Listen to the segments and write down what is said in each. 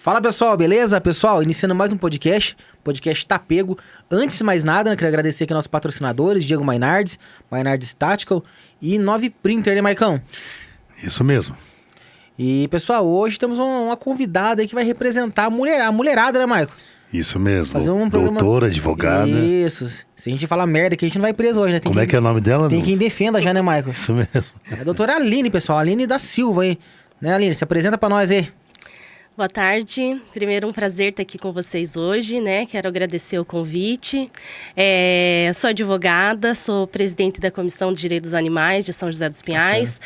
Fala pessoal, beleza? Pessoal, iniciando mais um podcast Tá Pego. Antes de mais nada, queria agradecer aqui aos nossos patrocinadores, Diego Mainardes Tactical e 9 Printer, né, Maicão? Isso mesmo. E pessoal, hoje temos uma convidada aí que vai representar a mulherada, né, Maico? Isso mesmo. Fazer um programa... Doutora, advogada. Isso. Se a gente falar merda aqui, a gente não vai preso hoje, né? Como é que é o nome dela? Tem quem defenda já, né, Maico? Isso mesmo. É a doutora Aline, pessoal. Aline da Silva aí. Né, Aline? Se apresenta pra nós aí. Boa tarde. Primeiro, um prazer estar aqui com vocês hoje, né? Quero agradecer o convite. Sou advogada, sou presidente da Comissão de Direitos dos Animais de São José dos Pinhais.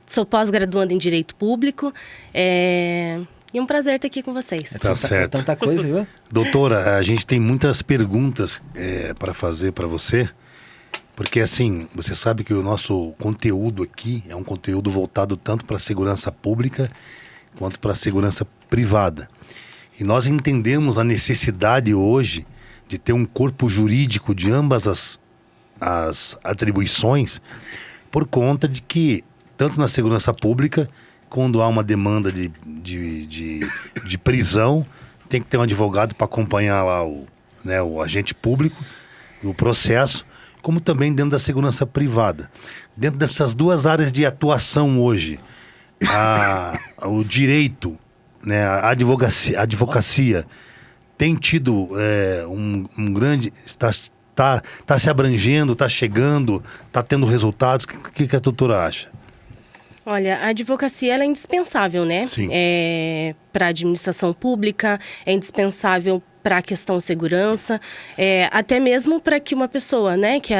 Sou pós-graduanda em Direito Público. E um prazer estar aqui com vocês. Tá certo. Tanta coisa, viu? Doutora, a gente tem muitas perguntas para fazer para você. Porque assim, você sabe que o nosso conteúdo aqui é um conteúdo voltado tanto para a segurança pública quanto para a segurança privada. E nós entendemos a necessidade hoje de ter um corpo jurídico de ambas as atribuições, por conta de que, tanto na segurança pública, quando há uma demanda de prisão, tem que ter um advogado para acompanhar lá o agente público, o processo, como também dentro da segurança privada. Dentro dessas duas áreas de atuação hoje, o direito, né, a advocacia tem tido um grande... Está se abrangendo, está chegando, está tendo resultados. O que a doutora acha? Olha, a advocacia ela é indispensável, né? Sim. Para a administração pública, é indispensável para a questão segurança, até mesmo para que uma pessoa, né, que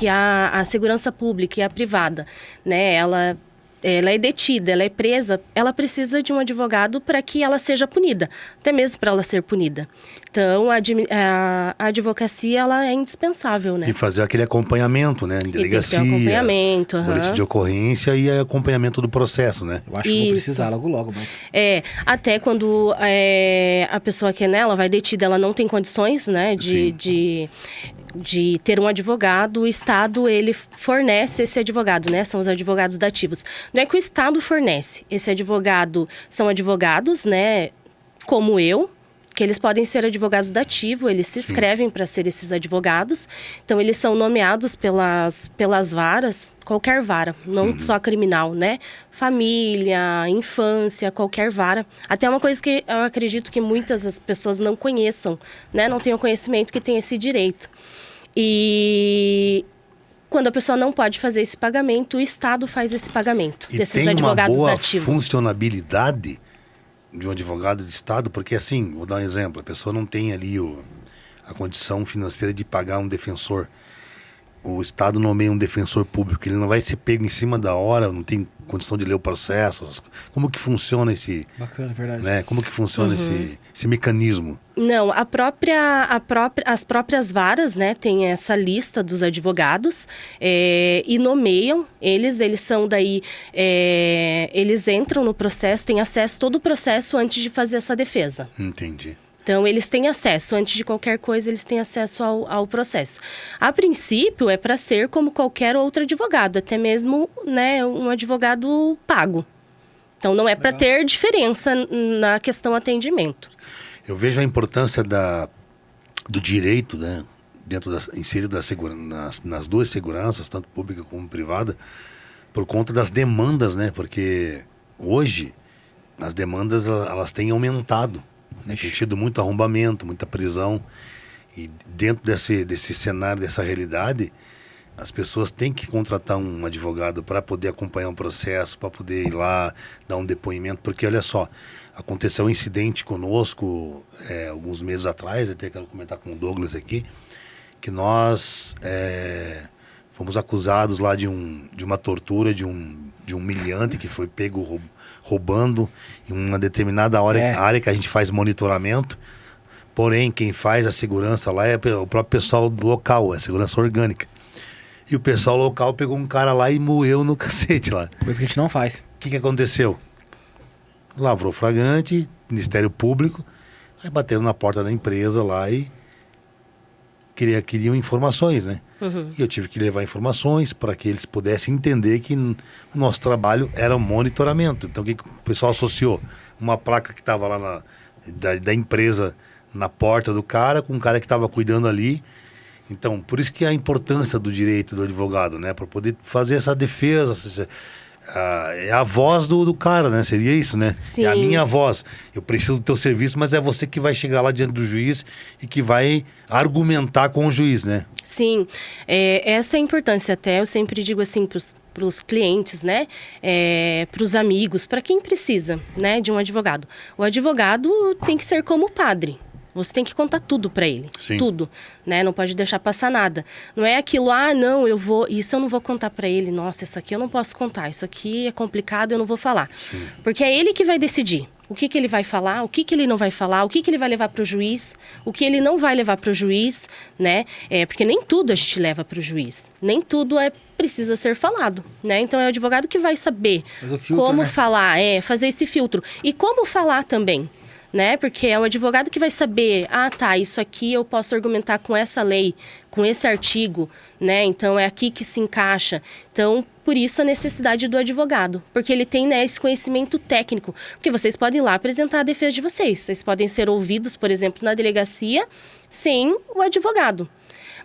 a segurança pública e a privada, né, ela é detida, ela é presa, ela precisa de um advogado para que ela seja punida, até mesmo para ela ser punida. Então, a advocacia, ela é indispensável, né? E fazer aquele acompanhamento, né? Em delegacia, acompanhamento, boletim de ocorrência e acompanhamento do processo, né? Eu acho que vou precisar logo, Maico. Até quando a pessoa que ela vai detida, ela não tem condições, né, de ter um advogado, o Estado, ele fornece esse advogado, né? São os advogados dativos. Não é que o Estado fornece. Esse advogado, são advogados, né, como eu, que eles podem ser advogados dativos, eles se inscrevem para ser esses advogados. Então, eles são nomeados pelas varas, qualquer vara, não só criminal, né? Família, infância, qualquer vara. Até uma coisa que eu acredito que muitas das pessoas não conheçam, né? Não tenham conhecimento que tem esse direito. E quando a pessoa não pode fazer esse pagamento, o Estado faz esse pagamento desses advogados dativos. E tem uma boa funcionabilidade de um advogado de Estado, porque assim, vou dar um exemplo, a pessoa não tem ali a condição financeira de pagar um defensor. O Estado nomeia um defensor público, ele não vai ser pego em cima da hora, não tem condição de ler o processo. Como que funciona esse... Bacana, verdade. Né? Como que funciona esse mecanismo? Não, as próprias varas, né, tem essa lista dos advogados e nomeiam eles são daí, eles entram no processo, têm acesso a todo o processo antes de fazer essa defesa. Entendi. Então, eles têm acesso, antes de qualquer coisa, eles têm acesso ao processo. A princípio, é para ser como qualquer outro advogado, até mesmo, né, um advogado pago. Então, não é para ter diferença na questão atendimento. Eu vejo a importância do direito, né, inserido nas duas seguranças, tanto pública como privada, por conta das demandas, né? Porque hoje, as demandas, elas têm aumentado. Tem tido muito arrombamento, muita prisão. E dentro desse cenário, dessa realidade, as pessoas têm que contratar um advogado para poder acompanhar um processo, para poder ir lá, dar um depoimento. Porque, olha só, aconteceu um incidente conosco alguns meses atrás, até quero comentar com o Douglas aqui, que nós fomos acusados lá de uma tortura, de um meliante que foi pego roubando em uma determinada área que a gente faz monitoramento. Porém, quem faz a segurança lá é o próprio pessoal local, a segurança orgânica. E o pessoal local pegou um cara lá e moeu no cacete lá. Coisa que a gente não faz. O que aconteceu? Lavrou flagrante, Ministério Público, aí bateram na porta da empresa lá e queriam informações, né? E eu tive que levar informações para que eles pudessem entender que o nosso trabalho era um monitoramento. Então, o que o pessoal associou? Uma placa que estava lá da empresa na porta do cara, com um cara que estava cuidando ali. Então, por isso que a importância do direito do advogado, né? Para poder fazer essa defesa. É a voz do cara, né? Seria isso, né? Sim. É a minha voz. Eu preciso do teu serviço, mas é você que vai chegar lá diante do juiz e que vai argumentar com o juiz, né? Sim, essa é a importância até, eu sempre digo assim para os clientes, né, para os amigos, para quem precisa, né, de um advogado. O advogado tem que ser como o padre. Você tem que contar tudo para ele, Sim. Tudo, né? Não pode deixar passar nada. Não é aquilo, não, isso eu não vou contar para ele. Nossa, isso aqui eu não posso contar, isso aqui é complicado, eu não vou falar. Sim. Porque é ele que vai decidir o que ele vai falar, o que ele não vai falar, o que ele vai levar para o juiz, o que ele não vai levar para o juiz, né? Porque nem tudo a gente leva para o juiz, nem tudo precisa ser falado, né? Então é o advogado que vai saber como falar, fazer esse filtro e como falar também. Né? Porque é o advogado que vai saber, isso aqui eu posso argumentar com essa lei, com esse artigo, né? Então é aqui que se encaixa. Então, por isso a necessidade do advogado, porque ele tem, né, esse conhecimento técnico. Porque vocês podem ir lá apresentar a defesa de vocês podem ser ouvidos, por exemplo, na delegacia, sem o advogado.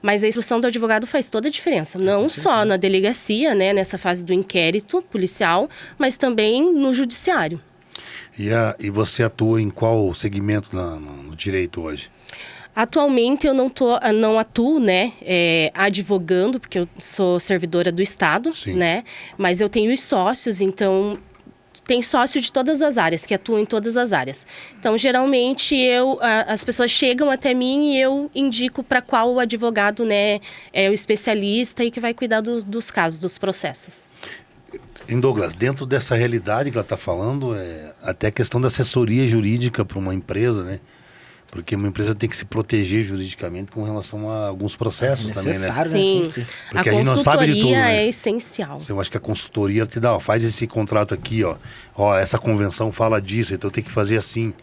Mas a instrução do advogado faz toda a diferença, não só na delegacia, né, nessa fase do inquérito policial, mas também no judiciário. E você atua em qual segmento no direito hoje? Atualmente eu não atuo, né, advogando, porque eu sou servidora do Estado, Sim. né, mas eu tenho os sócios, então tem sócio de todas as áreas, que atuam em todas as áreas. Então, geralmente, as pessoas chegam até mim e eu indico para qual advogado, né, é o especialista e que vai cuidar dos casos, dos processos. Em Douglas, dentro dessa realidade que ela está falando, até a questão da assessoria jurídica para uma empresa, né? Porque uma empresa tem que se proteger juridicamente com relação a alguns processos também, né? Sim, Porque a gente não sabe de tudo, né? é essencial. Eu acho que a consultoria te dá, faz esse contrato aqui, ó, essa convenção fala disso, então tem que fazer assim.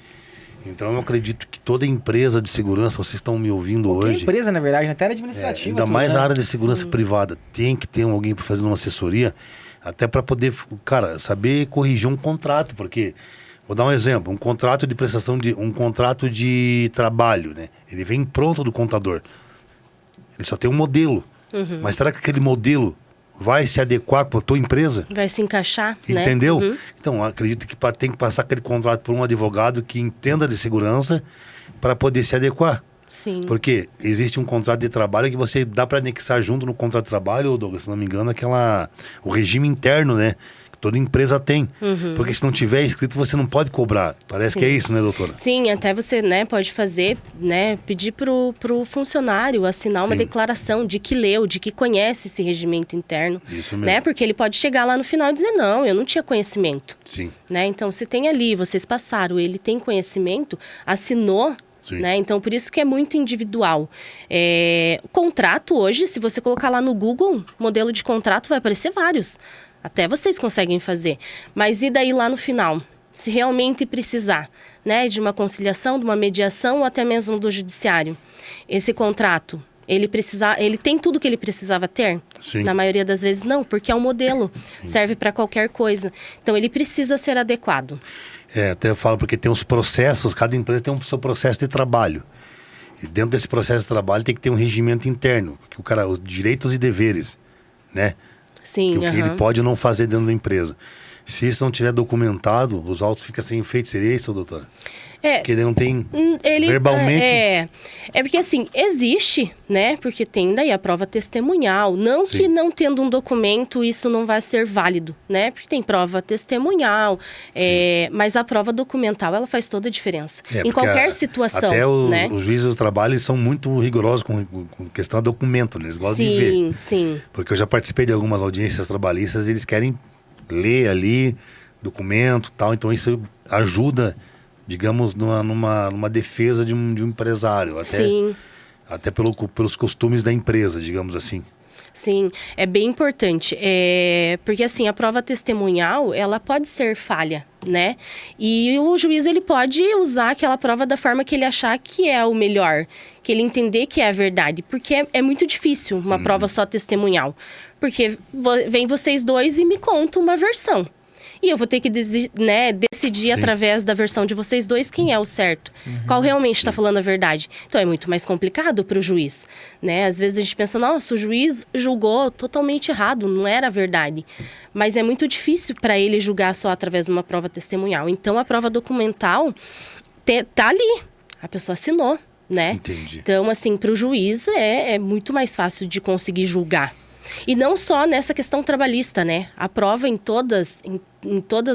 Então eu acredito que toda empresa de segurança, vocês estão me ouvindo hoje... empresa, na verdade, até área administrativa. Ainda mais a área de segurança Sim. privada, tem que ter alguém para fazer uma assessoria, até para poder, saber corrigir um contrato, porque, vou dar um exemplo, um contrato de prestação um contrato de trabalho, né? Ele vem pronto do contador. Ele só tem um modelo. Mas será que aquele modelo vai se adequar com a tua empresa? Vai se encaixar, Entendeu? né? Então, acredito que tem que passar aquele contrato por um advogado que entenda de segurança para poder se adequar. Sim. Porque existe um contrato de trabalho que você dá para anexar junto no contrato de trabalho, Douglas, se não me engano, o regime interno, né? Que toda empresa tem. Porque se não tiver escrito, você não pode cobrar. Parece Sim. que é isso, né, doutora? Sim, até você, né, pode fazer, né, pedir pro funcionário assinar uma Sim. declaração de que leu, de que conhece esse regimento interno. Isso mesmo. Né? Porque ele pode chegar lá no final e dizer, não, eu não tinha conhecimento. Sim. Né? Então, se tem ali, vocês passaram, ele tem conhecimento, assinou. Sim. Né? Então, por isso que é muito individual. O contrato hoje, se você colocar lá no Google, modelo de contrato, vai aparecer vários. Até vocês conseguem fazer. Mas e daí lá no final? Se realmente precisar, né, de uma conciliação, de uma mediação ou até mesmo do judiciário, esse contrato, ele tem tudo que ele precisava ter? Sim. Na maioria das vezes não, porque é um modelo, serve para qualquer coisa. Então ele precisa ser adequado. Até eu falo porque tem os processos, cada empresa tem o seu processo de trabalho. E dentro desse processo de trabalho tem que ter um regimento interno, que os direitos e deveres, né? Sim, que o que ele pode ou não fazer dentro da empresa. Se isso não tiver documentado, os autos ficam sem efeito. Seria isso, doutora? Porque ele não tem verbalmente... É porque assim, existe, né? Porque tem daí a prova testemunhal. Não Sim. que não tendo um documento isso não vai ser válido, né? Porque tem prova testemunhal, mas a prova documental, ela faz toda a diferença. Em qualquer situação, até né? os juízes do trabalho eles são muito rigorosos com questão de documento, né? Eles gostam de ver. Sim, sim. Porque eu já participei de algumas audiências trabalhistas e eles querem ler ali documento e tal. Então isso ajuda, digamos, numa defesa de um empresário. Até pelos costumes da empresa, digamos assim. Sim, é bem importante. Porque assim, a prova testemunhal, ela pode ser falha, né? E o juiz, ele pode usar aquela prova da forma que ele achar que é o melhor, que ele entender que é a verdade, porque é muito difícil uma prova só testemunhal, porque vem vocês dois e me contam uma versão. E eu vou ter que decidir através da versão de vocês dois quem é o certo. Qual realmente está falando a verdade. Então, é muito mais complicado para o juiz, né? Às vezes a gente pensa, nossa, o juiz julgou totalmente errado, não era a verdade. Mas é muito difícil para ele julgar só através de uma prova testemunhal. Então, a prova documental tá ali. A pessoa assinou, né? Entendi. Então, assim, para o juiz é muito mais fácil de conseguir julgar. E não só nessa questão trabalhista, né? A prova em todas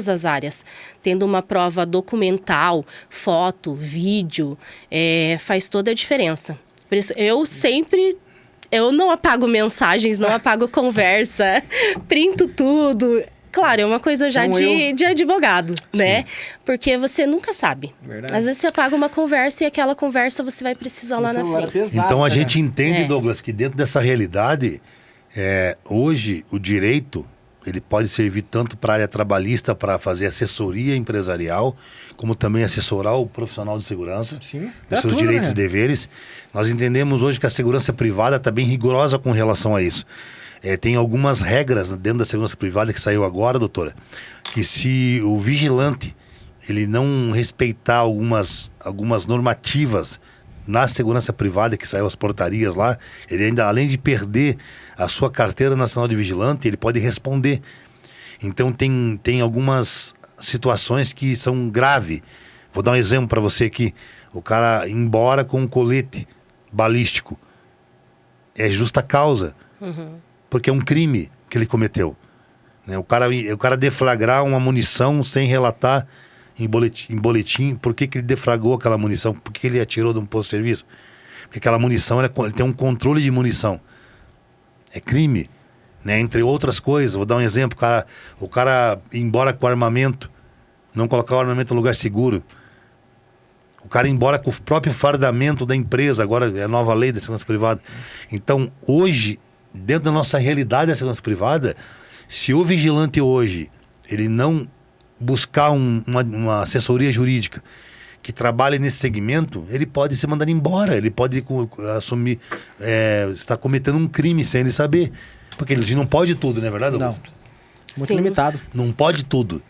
as áreas. Tendo uma prova documental, foto, vídeo, faz toda a diferença. Por isso, eu não apago mensagens, não apago conversa, printo tudo. Claro, é uma coisa já de advogado, né? Porque você nunca sabe. Verdade. Às vezes você apaga uma conversa e aquela conversa você vai precisar lá na frente. Pesado, Então a né? gente entende, Douglas, que dentro dessa realidade, hoje o direito ele pode servir tanto para a área trabalhista, para fazer assessoria empresarial, como também assessorar o profissional de segurança, Sim, os seus direitos né? e deveres. Nós entendemos hoje que a segurança privada está bem rigorosa com relação a isso. Tem algumas regras dentro da segurança privada que saiu agora, doutora, que se o vigilante ele não respeitar algumas normativas na segurança privada, que saiu as portarias lá, ele ainda, além de perder a sua carteira nacional de vigilante, ele pode responder. Então tem algumas situações que são graves. Vou dar um exemplo para você aqui. O cara ir embora com um colete balístico. É justa causa. Porque é um crime que ele cometeu. Né? O cara deflagrar uma munição sem relatar em boletim, por que ele deflagrou aquela munição, por que ele atirou de um posto de serviço. Porque aquela munição, ele tem um controle de munição. É crime, né? Entre outras coisas. Vou dar um exemplo, o cara ir embora com o armamento, não colocar o armamento no lugar seguro. O cara ir embora com o próprio fardamento da empresa, agora é a nova lei da segurança privada. Então, hoje, dentro da nossa realidade da segurança privada, se o vigilante hoje, ele não buscar uma assessoria jurídica que trabalhe nesse segmento, ele pode ser mandado embora, ele pode assumir, está cometendo um crime sem ele saber. Porque ele não pode tudo, não é verdade, Douglas? Não. Muito Sim. limitado. Não pode tudo.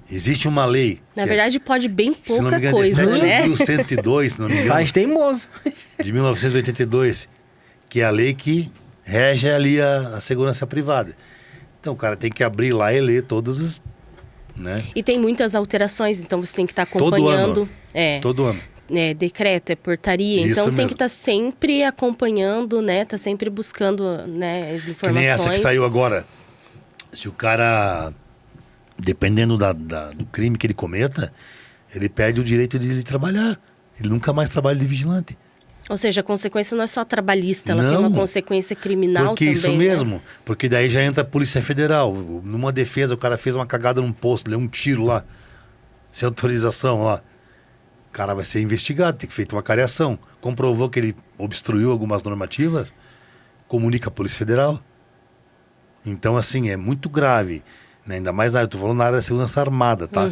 Existe uma lei. Na verdade, pode bem se não me pouca engano, coisa, né? 7.102, se não me engano, Faz teimoso. de 1982, que é a lei que rege ali a segurança privada. Então, o cara tem que abrir lá e ler todas as... Né? E tem muitas alterações, então você tem que estar Todo acompanhando. ano. Todo ano. Decreto, é portaria. Isso Então tem mesmo. que estar sempre acompanhando, né? Tá sempre buscando, né, as Que informações. nem essa que saiu agora. Se o cara, dependendo do crime que ele cometa, ele perde o direito de ele trabalhar. Ele nunca mais trabalha de vigilante. Ou seja, a consequência não é só trabalhista, ela tem Não, uma consequência criminal Porque também. isso né? mesmo. Porque daí já entra a Polícia Federal. Numa defesa, o cara fez uma cagada num posto, deu um tiro lá, sem autorização lá. O cara vai ser investigado, tem que feito uma cariação. Comprovou que ele obstruiu algumas normativas, comunica a Polícia Federal. Então, assim, é muito grave. Né? Ainda mais, eu estou falando na área da segurança armada, tá?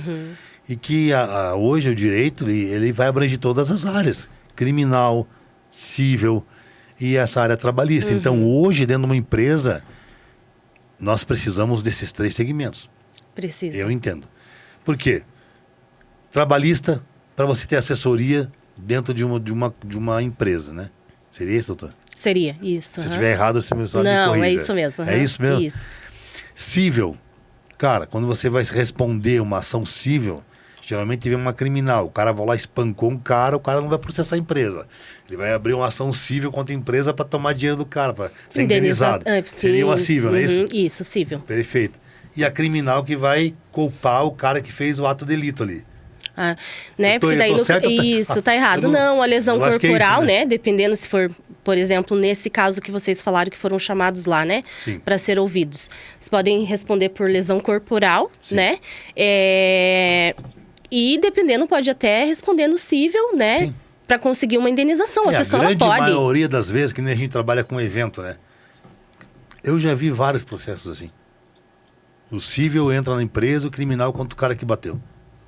E que hoje o direito, ele vai abranger todas as áreas. Criminal, civil e essa área trabalhista. Então, hoje, dentro de uma empresa, nós precisamos desses 3 segmentos. Precisa. Eu entendo. Por quê? Trabalhista, para você ter assessoria dentro de uma empresa, né? Seria isso, doutor? Seria, isso. Se eu estiver errado, você me corrija. Não, é isso mesmo. É isso mesmo? Isso. Cível. Cara, quando você vai responder uma ação cível, geralmente vem uma criminal. O cara vai lá, espancou um cara, o cara não vai processar a empresa. Ele vai abrir uma ação civil contra a empresa para tomar dinheiro do cara, para ser indenizado. Seria uma cível, não é isso? Isso, cível. Perfeito. E a criminal que vai culpar o cara que fez o ato delito ali. Né? Porque daí isso, tá errado. Não, a lesão corporal, isso, né? Dependendo se for, por exemplo, nesse caso que vocês falaram que foram chamados lá, né? Sim. Para ser ouvidos. Vocês podem responder por lesão corporal, Sim. né? E dependendo, pode até responder no cível, né? Sim. Para conseguir uma indenização. A pessoa a ela grande pode. maioria das vezes que nem a gente trabalha com evento, né? Eu já vi vários processos assim. O cível entra na empresa, o criminal contra o cara que bateu.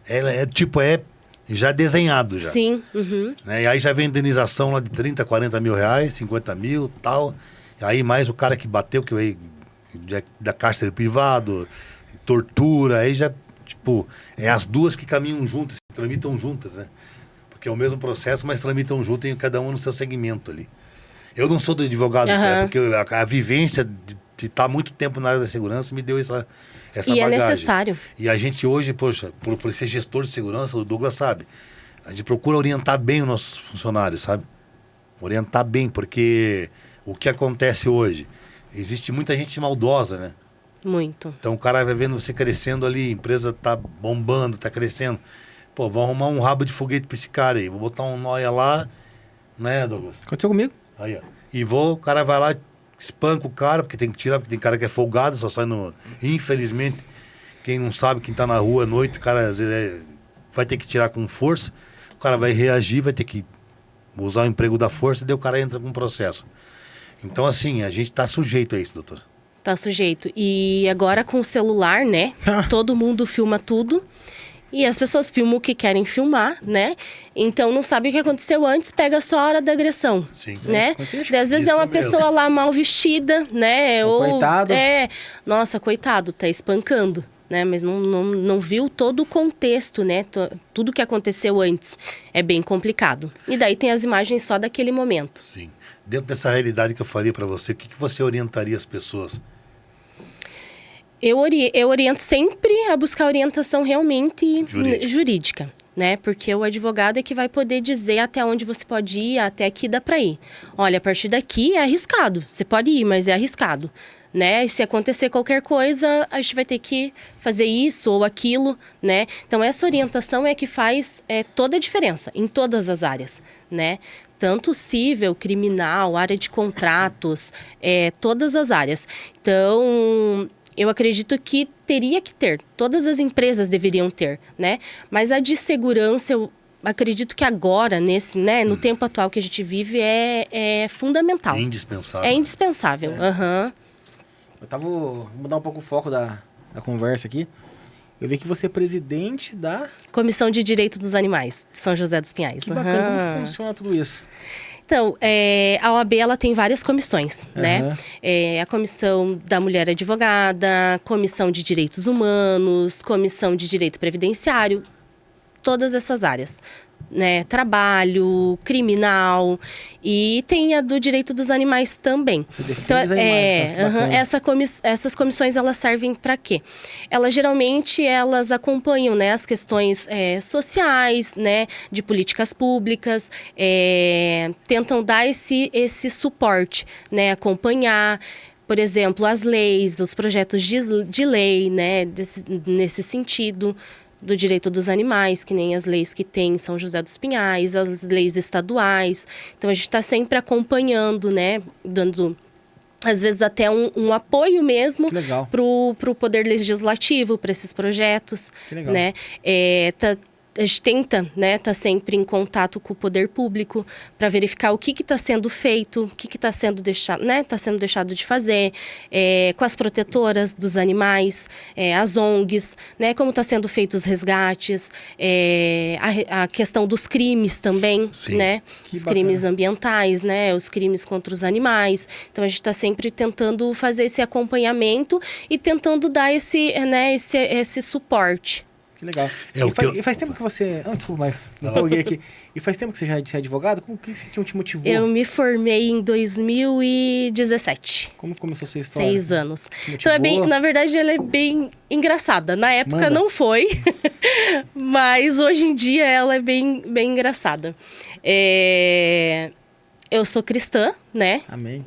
É já desenhado já. Sim. Uhum. Né? E aí já vem indenização lá de 30, 40 mil reais, 50 mil, tal. E aí mais o cara que bateu, que veio da cárcere privado, tortura, aí já, tipo, as duas que caminham juntas, que tramitam juntas, né? Porque é o mesmo processo, mas tramitam junto em cada um no seu segmento ali. Eu não sou do advogado, porque a vivência de estar muito tempo na área da segurança me deu essa bagagem. É necessário. E a gente hoje, poxa, por ser gestor de segurança, o Douglas sabe, a gente procura orientar bem os nossos funcionários, sabe? Orientar bem, porque o que acontece hoje? Existe muita gente maldosa, né? Muito. Então o cara vai vendo você crescendo ali, a empresa tá bombando, tá crescendo. Pô, vou arrumar um rabo de foguete pra esse cara aí, vou botar um nóia lá, né, Douglas? Aconteceu comigo. Aí, ó. E o cara vai lá, espanca o cara, porque tem que tirar, porque tem cara que é folgado, só sai no... Infelizmente, quem não sabe, quem tá na rua à noite, o cara às vezes vai ter que tirar com força, o cara vai reagir, vai ter que usar o emprego da força, daí o cara entra com um processo. Então, assim, a gente tá sujeito a isso, doutor. Tá sujeito. E agora com o celular, né? Todo mundo filma tudo. E as pessoas filmam o que querem filmar, né? Então não sabe o que aconteceu antes, pega só a hora da agressão. Sim. Né? E às vezes é uma pessoa lá mal vestida, né? Ou coitado. Nossa, coitado, tá espancando. Né? Mas não viu todo o contexto, né? Tudo que aconteceu antes. É bem complicado. E daí tem as imagens só daquele momento. Sim. Dentro dessa realidade que eu falei para você, o que você orientaria as pessoas? Eu oriento sempre a buscar orientação realmente jurídica, né? Porque o advogado é que vai poder dizer até onde você pode ir, até aqui dá para ir. Olha, a partir daqui é arriscado. Você pode ir, mas é arriscado. Né? E se acontecer qualquer coisa, a gente vai ter que fazer isso ou aquilo, né? Então, essa orientação é que faz toda a diferença em todas as áreas, né? Tanto civil, criminal, área de contratos, todas as áreas. Então, eu acredito que teria que ter, todas as empresas deveriam ter, né? Mas a de segurança, eu acredito que agora, no tempo atual que a gente vive, é fundamental. É indispensável. É indispensável, Vou mudar um pouco o foco da conversa aqui. Eu vi que você é presidente da... Comissão de Direito dos Animais, de São José dos Pinhais. Que bacana, como que funciona tudo isso? Então, a OAB ela tem várias comissões, né? A Comissão da Mulher Advogada, Comissão de Direitos Humanos, Comissão de Direito Previdenciário, todas essas áreas. Né, trabalho, criminal e tem a do direito dos animais também. Você defende os animais, essas comissões elas servem para quê? Elas acompanham, né, as questões sociais, né, de políticas públicas, tentam dar esse suporte, né, acompanhar, por exemplo, as leis, os projetos de lei, né, nesse sentido do direito dos animais, que nem as leis que tem em São José dos Pinhais, as leis estaduais. Então, a gente está sempre acompanhando, né? Dando, às vezes, até um apoio mesmo para o Poder Legislativo, para esses projetos. Que legal. Né? A gente tenta, né, tá sempre em contato com o poder público para verificar o que está sendo feito, o que está sendo deixado, né, tá sendo deixado de fazer, com as protetoras dos animais, as ONGs, né, como está sendo feitos os resgates, a questão dos crimes também, Sim. né, Que os bacana. crimes ambientais, né, os crimes contra os animais. Então a gente está sempre tentando fazer esse acompanhamento e tentando dar esse suporte. Que legal. E faz tempo que você... desculpa, mas me empolguei aqui. E faz tempo que você já é advogado? Como que te motivou? Eu me formei em 2017. Como começou a sua história? 6 anos. Te Então, na verdade, ela é bem engraçada. Na época não foi, mas hoje em dia ela é bem engraçada. Eu sou cristã, né? Amém.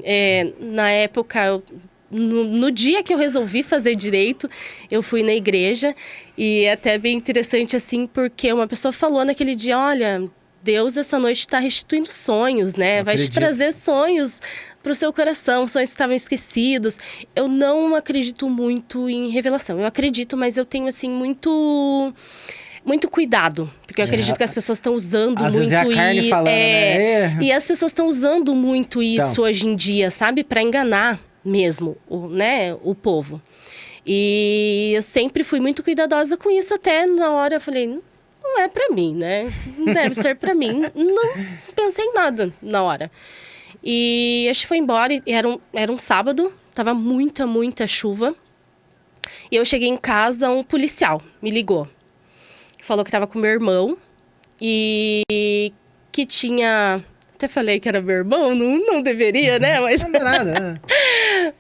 Na época, no dia que eu resolvi fazer direito, eu fui na igreja. E é até bem interessante, assim, porque uma pessoa falou naquele dia, olha, Deus essa noite está restituindo sonhos, né? Vai te trazer sonhos para o seu coração, sonhos que estavam esquecidos. Eu não acredito muito em revelação. Eu acredito, mas eu tenho, assim, muito cuidado. Porque eu acredito que as pessoas estão usando às muito vezes é a carne falando, né? E as pessoas estão usando muito isso hoje em dia, sabe? Para enganar mesmo, o povo. E eu sempre fui muito cuidadosa com isso, até na hora eu falei, não é pra mim, né? Não deve ser pra mim. Não pensei em nada na hora. E a gente foi embora, e era um sábado, tava muita chuva. E eu cheguei em casa, um policial me ligou. Falou que tava com meu irmão e que tinha... Até falei que era meu irmão, não deveria, né? Mas... Não é nada, né?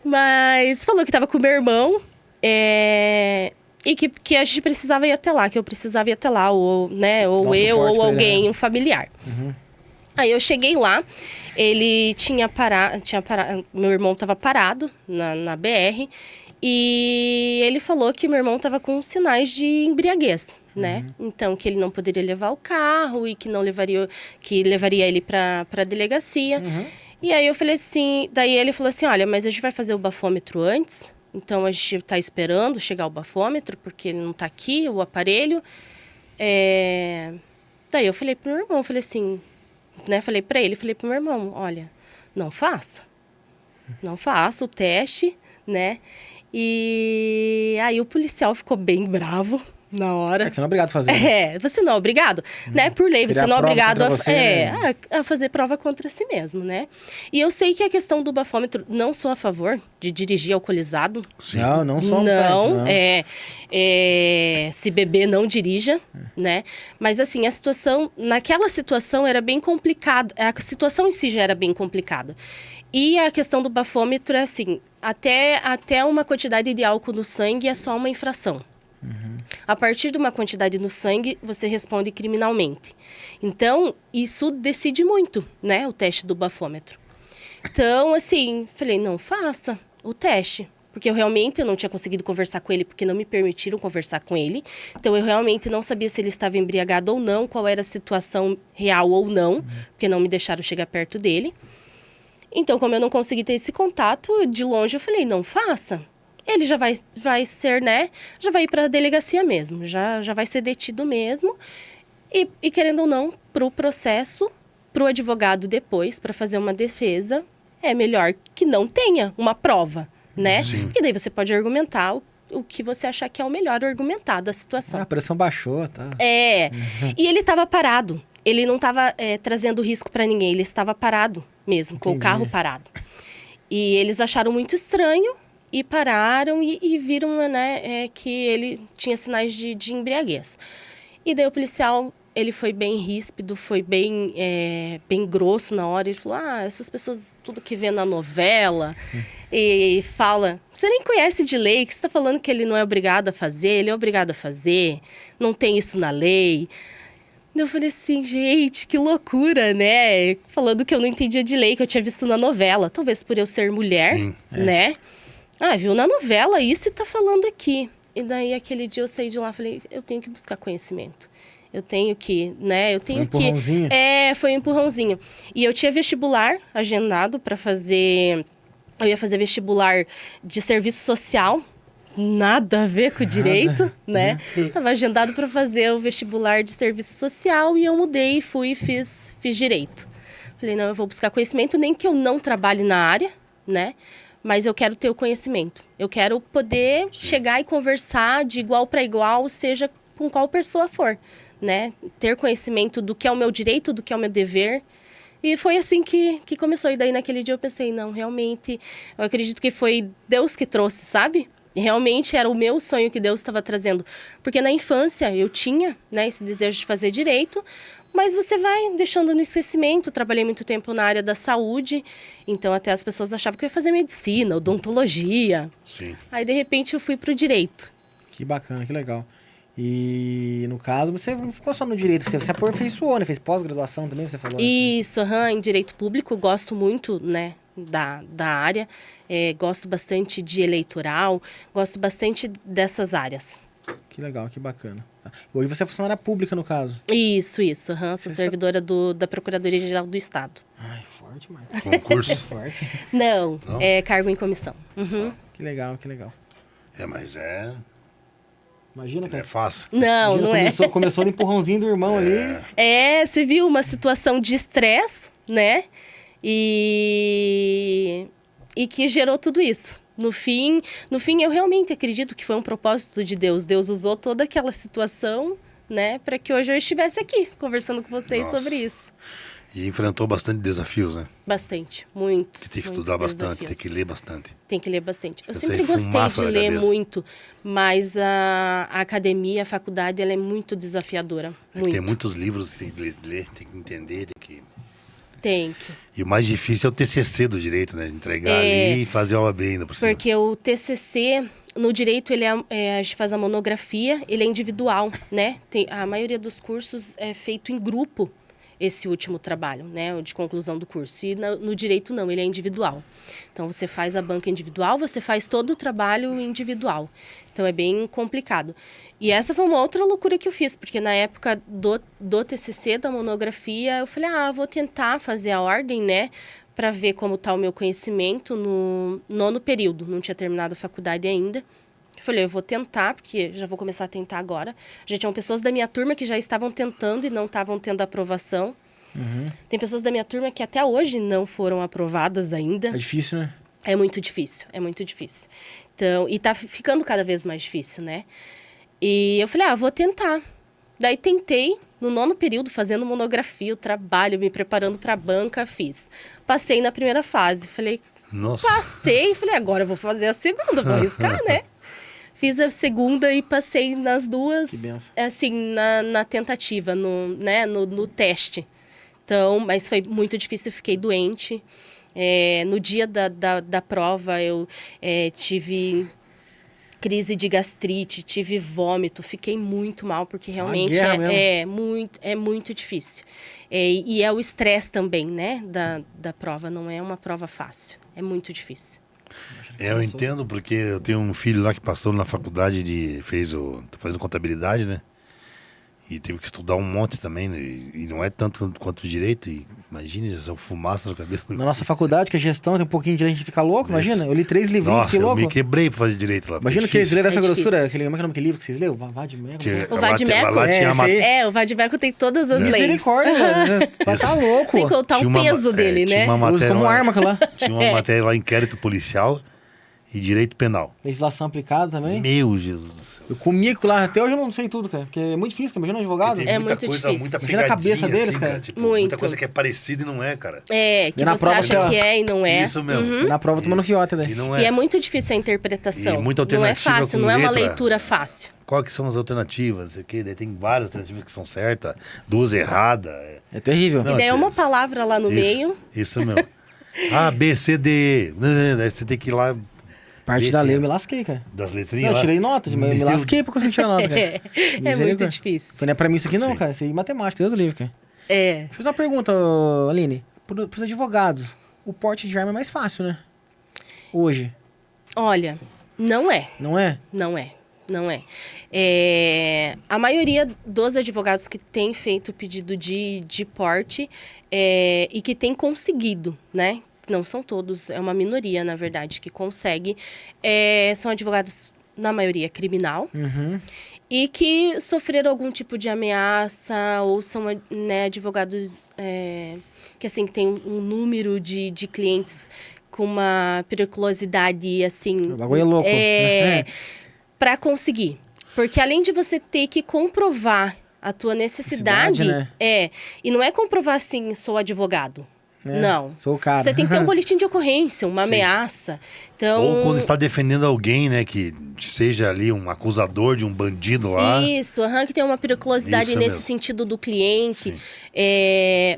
Mas falou que tava com meu irmão e que a gente precisava ir até lá, que eu precisava ir até lá, ou, né, ou Dar um eu, suporte ou pra ele, alguém, né? um familiar. Uhum. Aí eu cheguei lá, ele tinha parado, meu irmão tava parado na BR, e ele falou que meu irmão tava com sinais de embriaguez, né? Então, que ele não poderia levar o carro e que levaria ele pra delegacia. E aí eu falei assim, daí ele falou assim, olha, mas a gente vai fazer o bafômetro antes, então a gente tá esperando chegar o bafômetro, porque ele não tá aqui, o aparelho. Daí eu falei pro meu irmão, falei assim, né, falei pro meu irmão, olha, não faça o teste, né? E aí o policial ficou bem bravo na hora. É que você não é obrigado a fazer. Né? Você não é obrigado, né? Por lei, Seria você não é a prova obrigado contra você, né? a fazer prova contra si mesmo, né? E eu sei que a questão do bafômetro, não sou a favor de dirigir alcoolizado. Sim. Não só Não, se beber, não dirija, né? Mas assim, naquela situação era bem complicado. A situação em si já era bem complicada. E a questão do bafômetro é assim, até uma quantidade de álcool no sangue é só uma infração. A partir de uma quantidade no sangue, você responde criminalmente. Então, isso decide muito, né? O teste do bafômetro. Então, assim, falei, não faça o teste. Porque eu não tinha conseguido conversar com ele, porque não me permitiram conversar com ele. Então, eu realmente não sabia se ele estava embriagado ou não, qual era a situação real ou não, porque não me deixaram chegar perto dele. Então, como eu não consegui ter esse contato, de longe eu falei, não faça. Ele já vai ser, né? Já vai ir para a delegacia mesmo, já vai ser detido mesmo. E querendo ou não, para o processo, para o advogado depois, para fazer uma defesa, é melhor que não tenha uma prova, né? Sim. Porque daí você pode argumentar o que você achar que é o melhor argumentar da situação. A pressão baixou, tá? E ele estava parado. Ele não estava trazendo risco para ninguém, ele estava parado mesmo, com o carro parado. E eles acharam muito estranho e pararam e viram, né, que ele tinha sinais de embriaguez. E daí o policial, ele foi bem ríspido, foi bem grosso na hora. Ele falou, essas pessoas, tudo que vê na novela, e fala, você nem conhece de lei, que você está falando que ele não é obrigado a fazer, ele é obrigado a fazer, não tem isso na lei. Eu falei assim, gente, que loucura, né? Falando que eu não entendia de lei, que eu tinha visto na novela. Talvez por eu ser mulher, Sim, né? Viu na novela isso e tá falando aqui. E daí, aquele dia, eu saí de lá e falei, eu tenho que buscar conhecimento. Eu tenho que, né? Eu tenho Foi um empurrãozinho? Foi um empurrãozinho. E eu tinha vestibular agendado para fazer... Eu ia fazer vestibular de serviço social. Nada a ver com o direito, né? Tava agendado para fazer o vestibular de serviço social e eu mudei, fui e fiz direito. Falei, não, eu vou buscar conhecimento, nem que eu não trabalhe na área, né? Mas eu quero ter o conhecimento. Eu quero poder chegar e conversar de igual para igual, seja com qual pessoa for, né? Ter conhecimento do que é o meu direito, do que é o meu dever. E foi assim que começou. E daí, naquele dia, eu pensei, não, realmente, eu acredito que foi Deus que trouxe, sabe? Realmente era o meu sonho que Deus estava trazendo. Porque na infância eu tinha, né, esse desejo de fazer direito, mas você vai deixando no esquecimento. Trabalhei muito tempo na área da saúde, então até as pessoas achavam que eu ia fazer medicina, odontologia. Sim. Aí, de repente, eu fui pro direito. Que bacana, que legal. E, no caso, você não ficou só no direito, você aperfeiçoou, né? Fez pós-graduação também, você falou? Isso, em direito público, gosto muito, né, da área. Gosto bastante de eleitoral, gosto bastante dessas áreas. Que legal, que bacana. Hoje você é funcionária pública, no caso? Isso. Sou servidora da Procuradoria-Geral do Estado. Ai, forte, mãe. Concurso. Forte. Não, Não? é cargo em comissão. Uhum. Que legal, que legal. Mas Imagina, é cara. fácil. Não, Imagina, não começou no empurrãozinho do irmão ali. Você viu uma situação de estresse, né? E que gerou tudo isso. No fim, eu realmente acredito que foi um propósito de Deus. Deus usou toda aquela situação, né, para que hoje eu estivesse aqui conversando com vocês Nossa. sobre isso. E enfrentou bastante desafios, né? Bastante, muitos. Que tem que muitos estudar bastante, desafios. tem que ler bastante. Tem que ler bastante. Eu Eu sempre sei, gostei fumaça de na ler cabeça. muito, mas a academia, a faculdade, ela é muito desafiadora. É que Muito. tem muitos livros que tem que ler, tem que entender, tem que... Tem que. E o mais difícil é o TCC do direito, né? Entregar ali e fazer a OAB ainda por cima. Porque o TCC, no direito, ele a gente faz a monografia, ele é individual, né? A maioria dos cursos é feito em grupo, esse último trabalho, né? O de conclusão do curso. E no direito, não, ele é individual. Então, você faz a banca individual, você faz todo o trabalho individual. Então, é bem complicado. E essa foi uma outra loucura que eu fiz, porque na época do TCC, da monografia, eu falei, vou tentar fazer a ordem, né? Para ver como está o meu conhecimento no 9º período. Não tinha terminado a faculdade ainda. Eu falei, eu vou tentar, porque já vou começar a tentar agora. Já tinham pessoas da minha turma que já estavam tentando e não estavam tendo aprovação. Tem pessoas da minha turma que até hoje não foram aprovadas ainda. É difícil, né? É muito difícil, é muito difícil. Então, e tá ficando cada vez mais difícil, né? E eu falei, vou tentar. Daí tentei, no 9º período, fazendo monografia, o trabalho, me preparando para a banca, fiz. Passei na primeira fase, falei, Nossa. passei, falei, agora eu vou fazer a segunda, vou arriscar, né? Fiz a segunda e passei nas duas, Que benção. assim, na tentativa, no teste. Então, mas foi muito difícil, eu fiquei doente. No dia da prova, eu tive crise de gastrite, tive vômito, fiquei muito mal, porque realmente guerra é muito difícil. E é o estresse também, né, da prova, não é uma prova fácil, é muito difícil. Eu entendo, porque eu tenho um filho lá que passou na faculdade tá fazendo contabilidade, né? E teve que estudar um monte também, né? E não é tanto quanto o direito. E imagine, essa fumaça na cabeça. Na nossa faculdade, que é gestão, tem um pouquinho de gente que fica louco, Isso. imagina. Eu li 3 livrinhos, Nossa, fiquei eu louco. me quebrei pra fazer direito lá. Imagina é que eles difícil. leram essa É grossura. difícil. Como é que é o nome daquele livro que vocês leram? Vadimeco. Que O Vadimeco? lá tinha esse aí. O Vadimeco tem todas as leis. Misericórdia, velho. Tá louco. Sem contar Tinha o uma- peso dele, tinha né? uma Usa matéria como lá- arma aquilo lá. Tinha uma matéria lá, inquérito policial e direito penal. Legislação aplicada também. Meu Jesus do céu. Eu comia aquilo lá, até hoje eu não sei tudo, cara. Porque é muito difícil, cara. Imagina um advogado. Tem É muita muito coisa, difícil. muita Imagina a cabeça pegadinha, deles, assim, cara. Tipo, Muito. muita coisa que é parecida e não é, cara. Que E na você prova acha você- que é e não é. Isso mesmo. Uhum. Na prova tomando fiota, daí. E não E é. é muito difícil a interpretação. E muita não é alternativa fácil, com não é uma letra. leitura fácil. Qual que são as alternativas? Sei o quê, daí tem várias alternativas que são certas, 2 erradas. É terrível. Não, E daí é uma isso. palavra lá no Isso, meio. Isso mesmo. A, B, C, D, E. Daí você tem que ir lá Parte Esse da lei é. eu me lasquei, cara. das Não, letrinhas eu lá. tirei nota, mas eu me Meu lasquei pra conseguir tirar nota, cara. É muito Misericórdia. difícil. Não é pra mim isso aqui não, Sim. cara. Isso aí é matemática, Deus do livre, cara. É. Deixa eu fazer uma pergunta, ô, Aline. Pros advogados, o porte de arma é mais fácil, né? Hoje, Olha, não é. não é? Não é. Não é. A maioria dos advogados que têm feito o pedido de porte e que tem conseguido, né? Não são todos, é uma minoria, na verdade, que consegue. São advogados, na maioria, criminal. Uhum. E que sofreram algum tipo de ameaça ou são, né, advogados que, assim, que tem um número de clientes com uma periculosidade, assim... O bagulho é louco. Para conseguir. Porque além de você ter que comprovar a tua necessidade... Necessidade, né? E não é comprovar assim, sou advogado. É, Não. Sou o cara. Você tem que ter um boletim de ocorrência, uma Sim. ameaça. Então, Ou quando está defendendo alguém, né, que seja ali um acusador de um bandido lá. Isso, que tem uma periculosidade Isso nesse mesmo. sentido do cliente, Sim.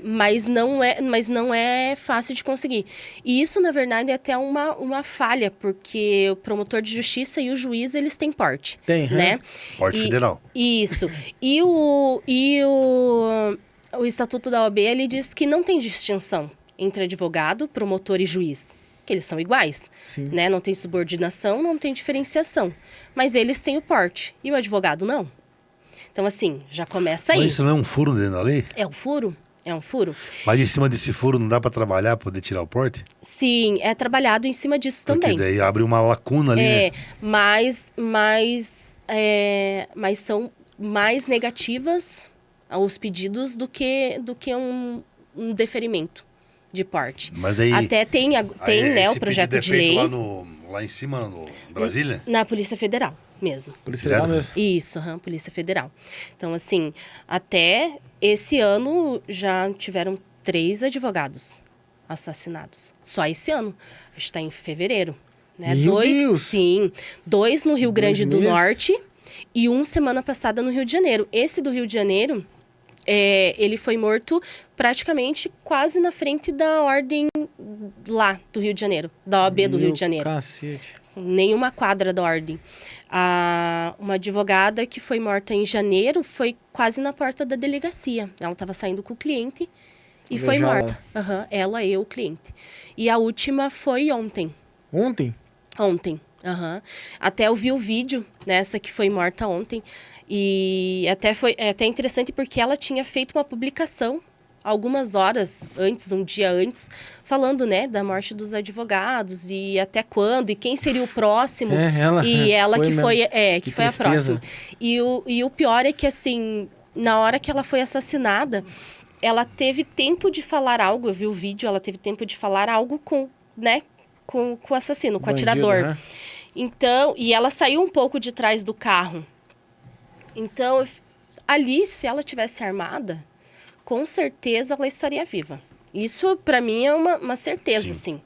mas não é fácil de conseguir. E isso, na verdade, é até uma falha, porque o promotor de justiça e o juiz, eles têm porte. Tem, né? Porte federal. Isso. E o Estatuto da OAB, ele diz que não tem distinção entre advogado, promotor e juiz. Que eles são iguais, Sim. né? Não tem subordinação, não tem diferenciação. Mas eles têm o porte e o advogado não. Então, assim, já começa aí. Mas isso não é um furo dentro da lei? É um furo? É um furo? Mas em cima desse furo não dá para trabalhar, poder tirar o porte? Sim, é trabalhado em cima disso Porque também. daí abre uma lacuna ali, né? Mas são mais negativas os pedidos do que um deferimento de porte. Mas aí... Até tem aí né, esse o projeto pedido de é feito lei lá em cima, no Brasília? na Polícia Federal. mesmo. Polícia Federal Zero. mesmo. Isso, Polícia Federal. Então, assim, até esse ano já tiveram 3 advogados assassinados. Só esse ano. A gente está em fevereiro. Né? Meu Deus! Sim. 2 no Rio Grande do meses? Norte e 1 semana passada no Rio de Janeiro. Esse do Rio de Janeiro, ele foi morto praticamente quase na frente da ordem lá do Rio de Janeiro, da OAB do Rio de Janeiro. Cacete. Nenhuma quadra da ordem. Uma advogada que foi morta em janeiro foi quase na porta da delegacia. Ela estava saindo com o cliente e foi Beijar morta. Ela e o cliente. E a última foi ontem. Ontem? Ontem. Até eu vi o vídeo dessa que foi morta ontem. E até foi até interessante porque ela tinha feito uma publicação algumas horas antes, um dia antes, falando, né, da morte dos advogados e até quando e quem seria o próximo. E ela foi que mesmo. foi, Que que foi a tristeza. próxima. E o pior é que, assim, na hora que ela foi assassinada, ela teve tempo de falar algo, eu vi o vídeo, ela teve tempo de falar algo com, né, com o assassino, com o Bandido, atirador. né? Então, e ela saiu um pouco de trás do carro. Então, ali, se ela tivesse armada, com certeza ela estaria viva. Isso, para mim, é uma certeza, Sim. assim.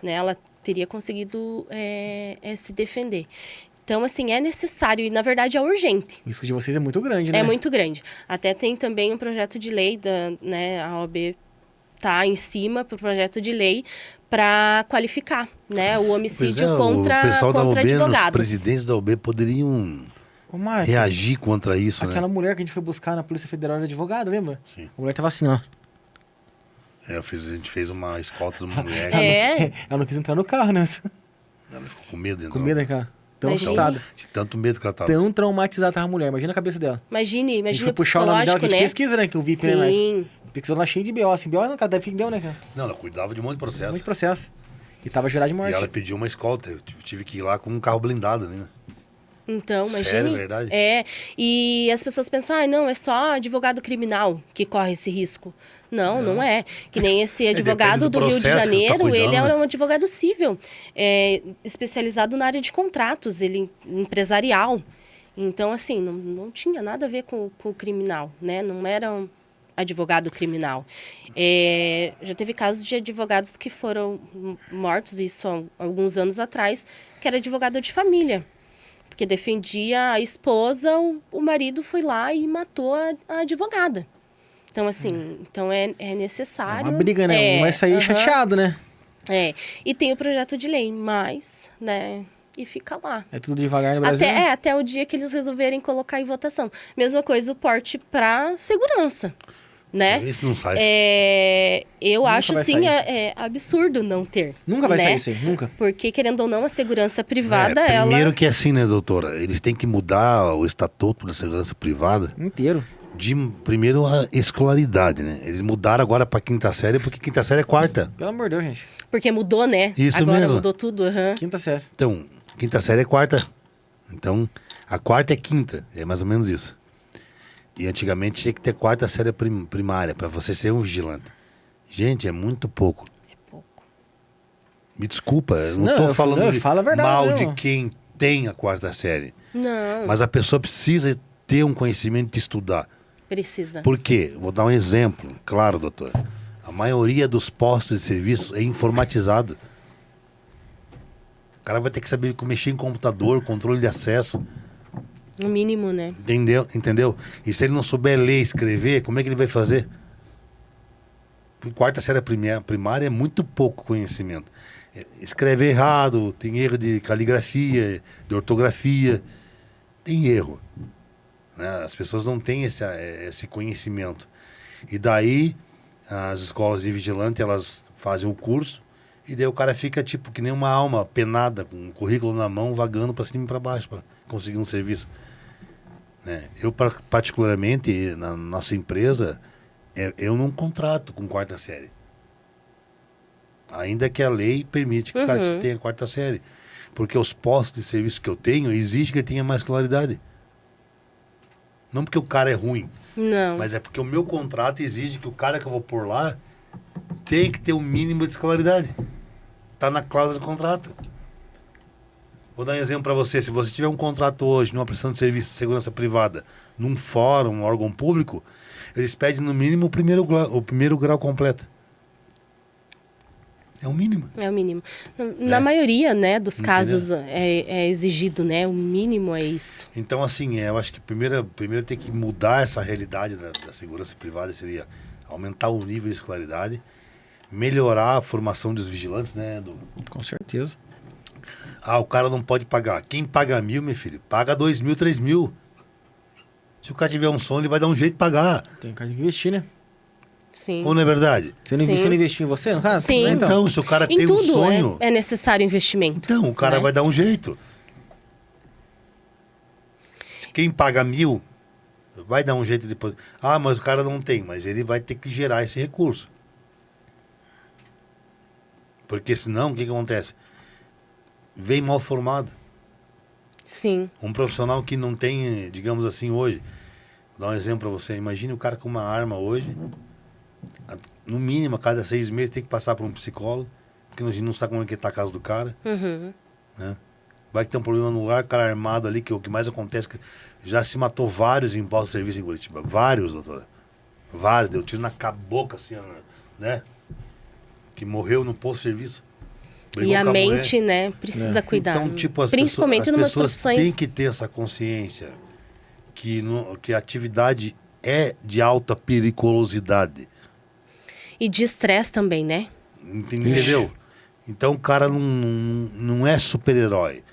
Né? Ela teria conseguido se defender. Então, assim, é necessário e, na verdade, é urgente. O risco de vocês é muito grande, né? É muito grande. Até tem também um projeto de lei, né, a OAB tá em cima pro projeto de lei para qualificar, né, o homicídio contra o pessoal da OAB, os advogados. presidentes da OAB poderiam Ô, Marco, reagir contra isso, aquela né? mulher que a gente foi buscar na Polícia Federal era advogada, lembra? Sim. A mulher tava assim, ó. A gente fez uma escolta de uma mulher. Ela não quis entrar no carro, né? Ela ficou com medo de entrar. Com medo, né, cara? Tão Imagine. assustada. De tanto medo que ela tava. Tão traumatizada tava a mulher. Imagina a cabeça dela. Imagine A gente foi o puxar o nome dela, que psicológico, a gente né? pesquisa, né? Que o VIP, né, Marco? Sim. Pesquisou lá cheio de BO, assim. BO não, cara, defendeu, né, cara? Não, ela cuidava de um monte de processo. Muito processo. E tava jurado de morte. E ela pediu uma escolta. Eu tive que ir lá com um carro blindado, né? Então, imagine. Sério, verdade? E as pessoas pensam, não, é só advogado criminal que corre esse risco. Não, não é. Que nem esse advogado depende do do Rio de processo que tu tá Janeiro, ele cuidando, é né? um advogado civil, especializado na área de contratos, ele empresarial. Então, assim, não tinha nada a ver com o criminal, né? Não era um advogado criminal. Já teve casos de advogados que foram mortos, isso há alguns anos atrás, que era advogado de família. Porque defendia a esposa, o marido foi lá e matou a advogada. Então, assim, é necessário... É uma briga, né? Um vai sair chateado, né? E tem o projeto de lei, mas, né, e fica lá. É tudo devagar no Brasil. Até o dia que eles resolverem colocar em votação. Mesma coisa o porte para segurança, né? Isso não sai. Eu Nunca acho, vai sim, sair. absurdo não ter. Nunca vai né? sair isso aí, nunca. Porque, querendo ou não, a segurança privada, Primeiro que é assim, né, doutora? Eles têm que mudar o estatuto da segurança privada Inteiro. primeiro, a escolaridade, né? Eles mudaram agora pra quinta série, porque quinta série é quarta. Pelo amor de Deus, gente. Porque mudou, né? Isso Agora mesmo. mudou tudo. Quinta série. Então, quinta série é quarta. Então, a quarta é quinta. É mais ou menos isso. E antigamente tinha que ter quarta série primária para você ser um vigilante. Gente, é muito pouco. É pouco. Me desculpa, eu não Não, tô falando eu falo a verdade mal mesmo. de quem tem a quarta série. Não, Mas a pessoa precisa ter um conhecimento de estudar. precisa. Por quê? Vou dar um exemplo. Claro, doutor. A maioria dos postos de serviço é informatizado. O cara vai ter que saber mexer em computador, controle de acesso. No mínimo, né? Entendeu? E se ele não souber ler e escrever, como é que ele vai fazer? Porque quarta série primária é muito pouco conhecimento. Escreve errado, tem erro de caligrafia, de ortografia. Tem erro. Né? As pessoas não têm esse conhecimento. E daí, as escolas de vigilante, elas fazem o curso, e daí o cara fica tipo que nem uma alma penada, com um currículo na mão, vagando para cima e para baixo, para conseguir um serviço. Né? Eu, particularmente, na nossa empresa, eu não contrato com quarta série. Ainda que a lei permite que o cara tenha quarta série. Porque os postos de serviço que eu tenho exigem que ele tenha mais escolaridade. Não porque o cara é ruim, Não. mas é porque o meu contrato exige que o cara que eu vou pôr lá tem que ter o mínimo de escolaridade. Tá na cláusula do contrato. Vou dar um exemplo para você. Se você tiver um contrato hoje numa prestação de serviço de segurança privada, num fórum, um órgão público, eles pedem no mínimo o primeiro grau completo. É o mínimo. É o mínimo. Na maioria, né, dos casos é exigido, né? O mínimo é isso. Então, assim, eu acho que primeiro tem que mudar essa realidade da segurança privada, seria aumentar o nível de escolaridade, melhorar a formação dos vigilantes, né, Com certeza. o cara não pode pagar. Quem paga 1.000, meu filho, paga 2.000, 3.000. Se o cara tiver um sonho, ele vai dar um jeito de pagar. Tem cara de investir, né? Sim. Ou não é verdade? Você não investiu em você, no caso? Sim. Então, se o cara Em tem um tudo sonho... é necessário investimento. Então, o cara né? vai dar um jeito. Quem paga 1.000, vai dar um jeito depois. Mas o cara não tem, mas ele vai ter que gerar esse recurso. Porque senão, o que acontece? Vem mal formado. Sim. Um profissional que não tem, digamos assim, hoje. Vou dar um exemplo para você. Imagine o cara com uma arma hoje. No mínimo, a cada 6 meses tem que passar por um psicólogo. Porque a gente não sabe como é que tá a casa do cara. Uhum. Né? Vai que tem um problema no lugar, o cara armado ali, que o que mais acontece é que já se matou vários em posto de serviço em Curitiba. Vários, doutora. Vários. Deu tiro na boca, assim, né? Que morreu no posto de serviço. E a mente, né, precisa cuidar. Então, tipo, principalmente as numas pessoas profissões. têm que ter essa consciência que a atividade é de alta periculosidade. E de estresse também, né? Entendeu? Então o cara não é super-herói.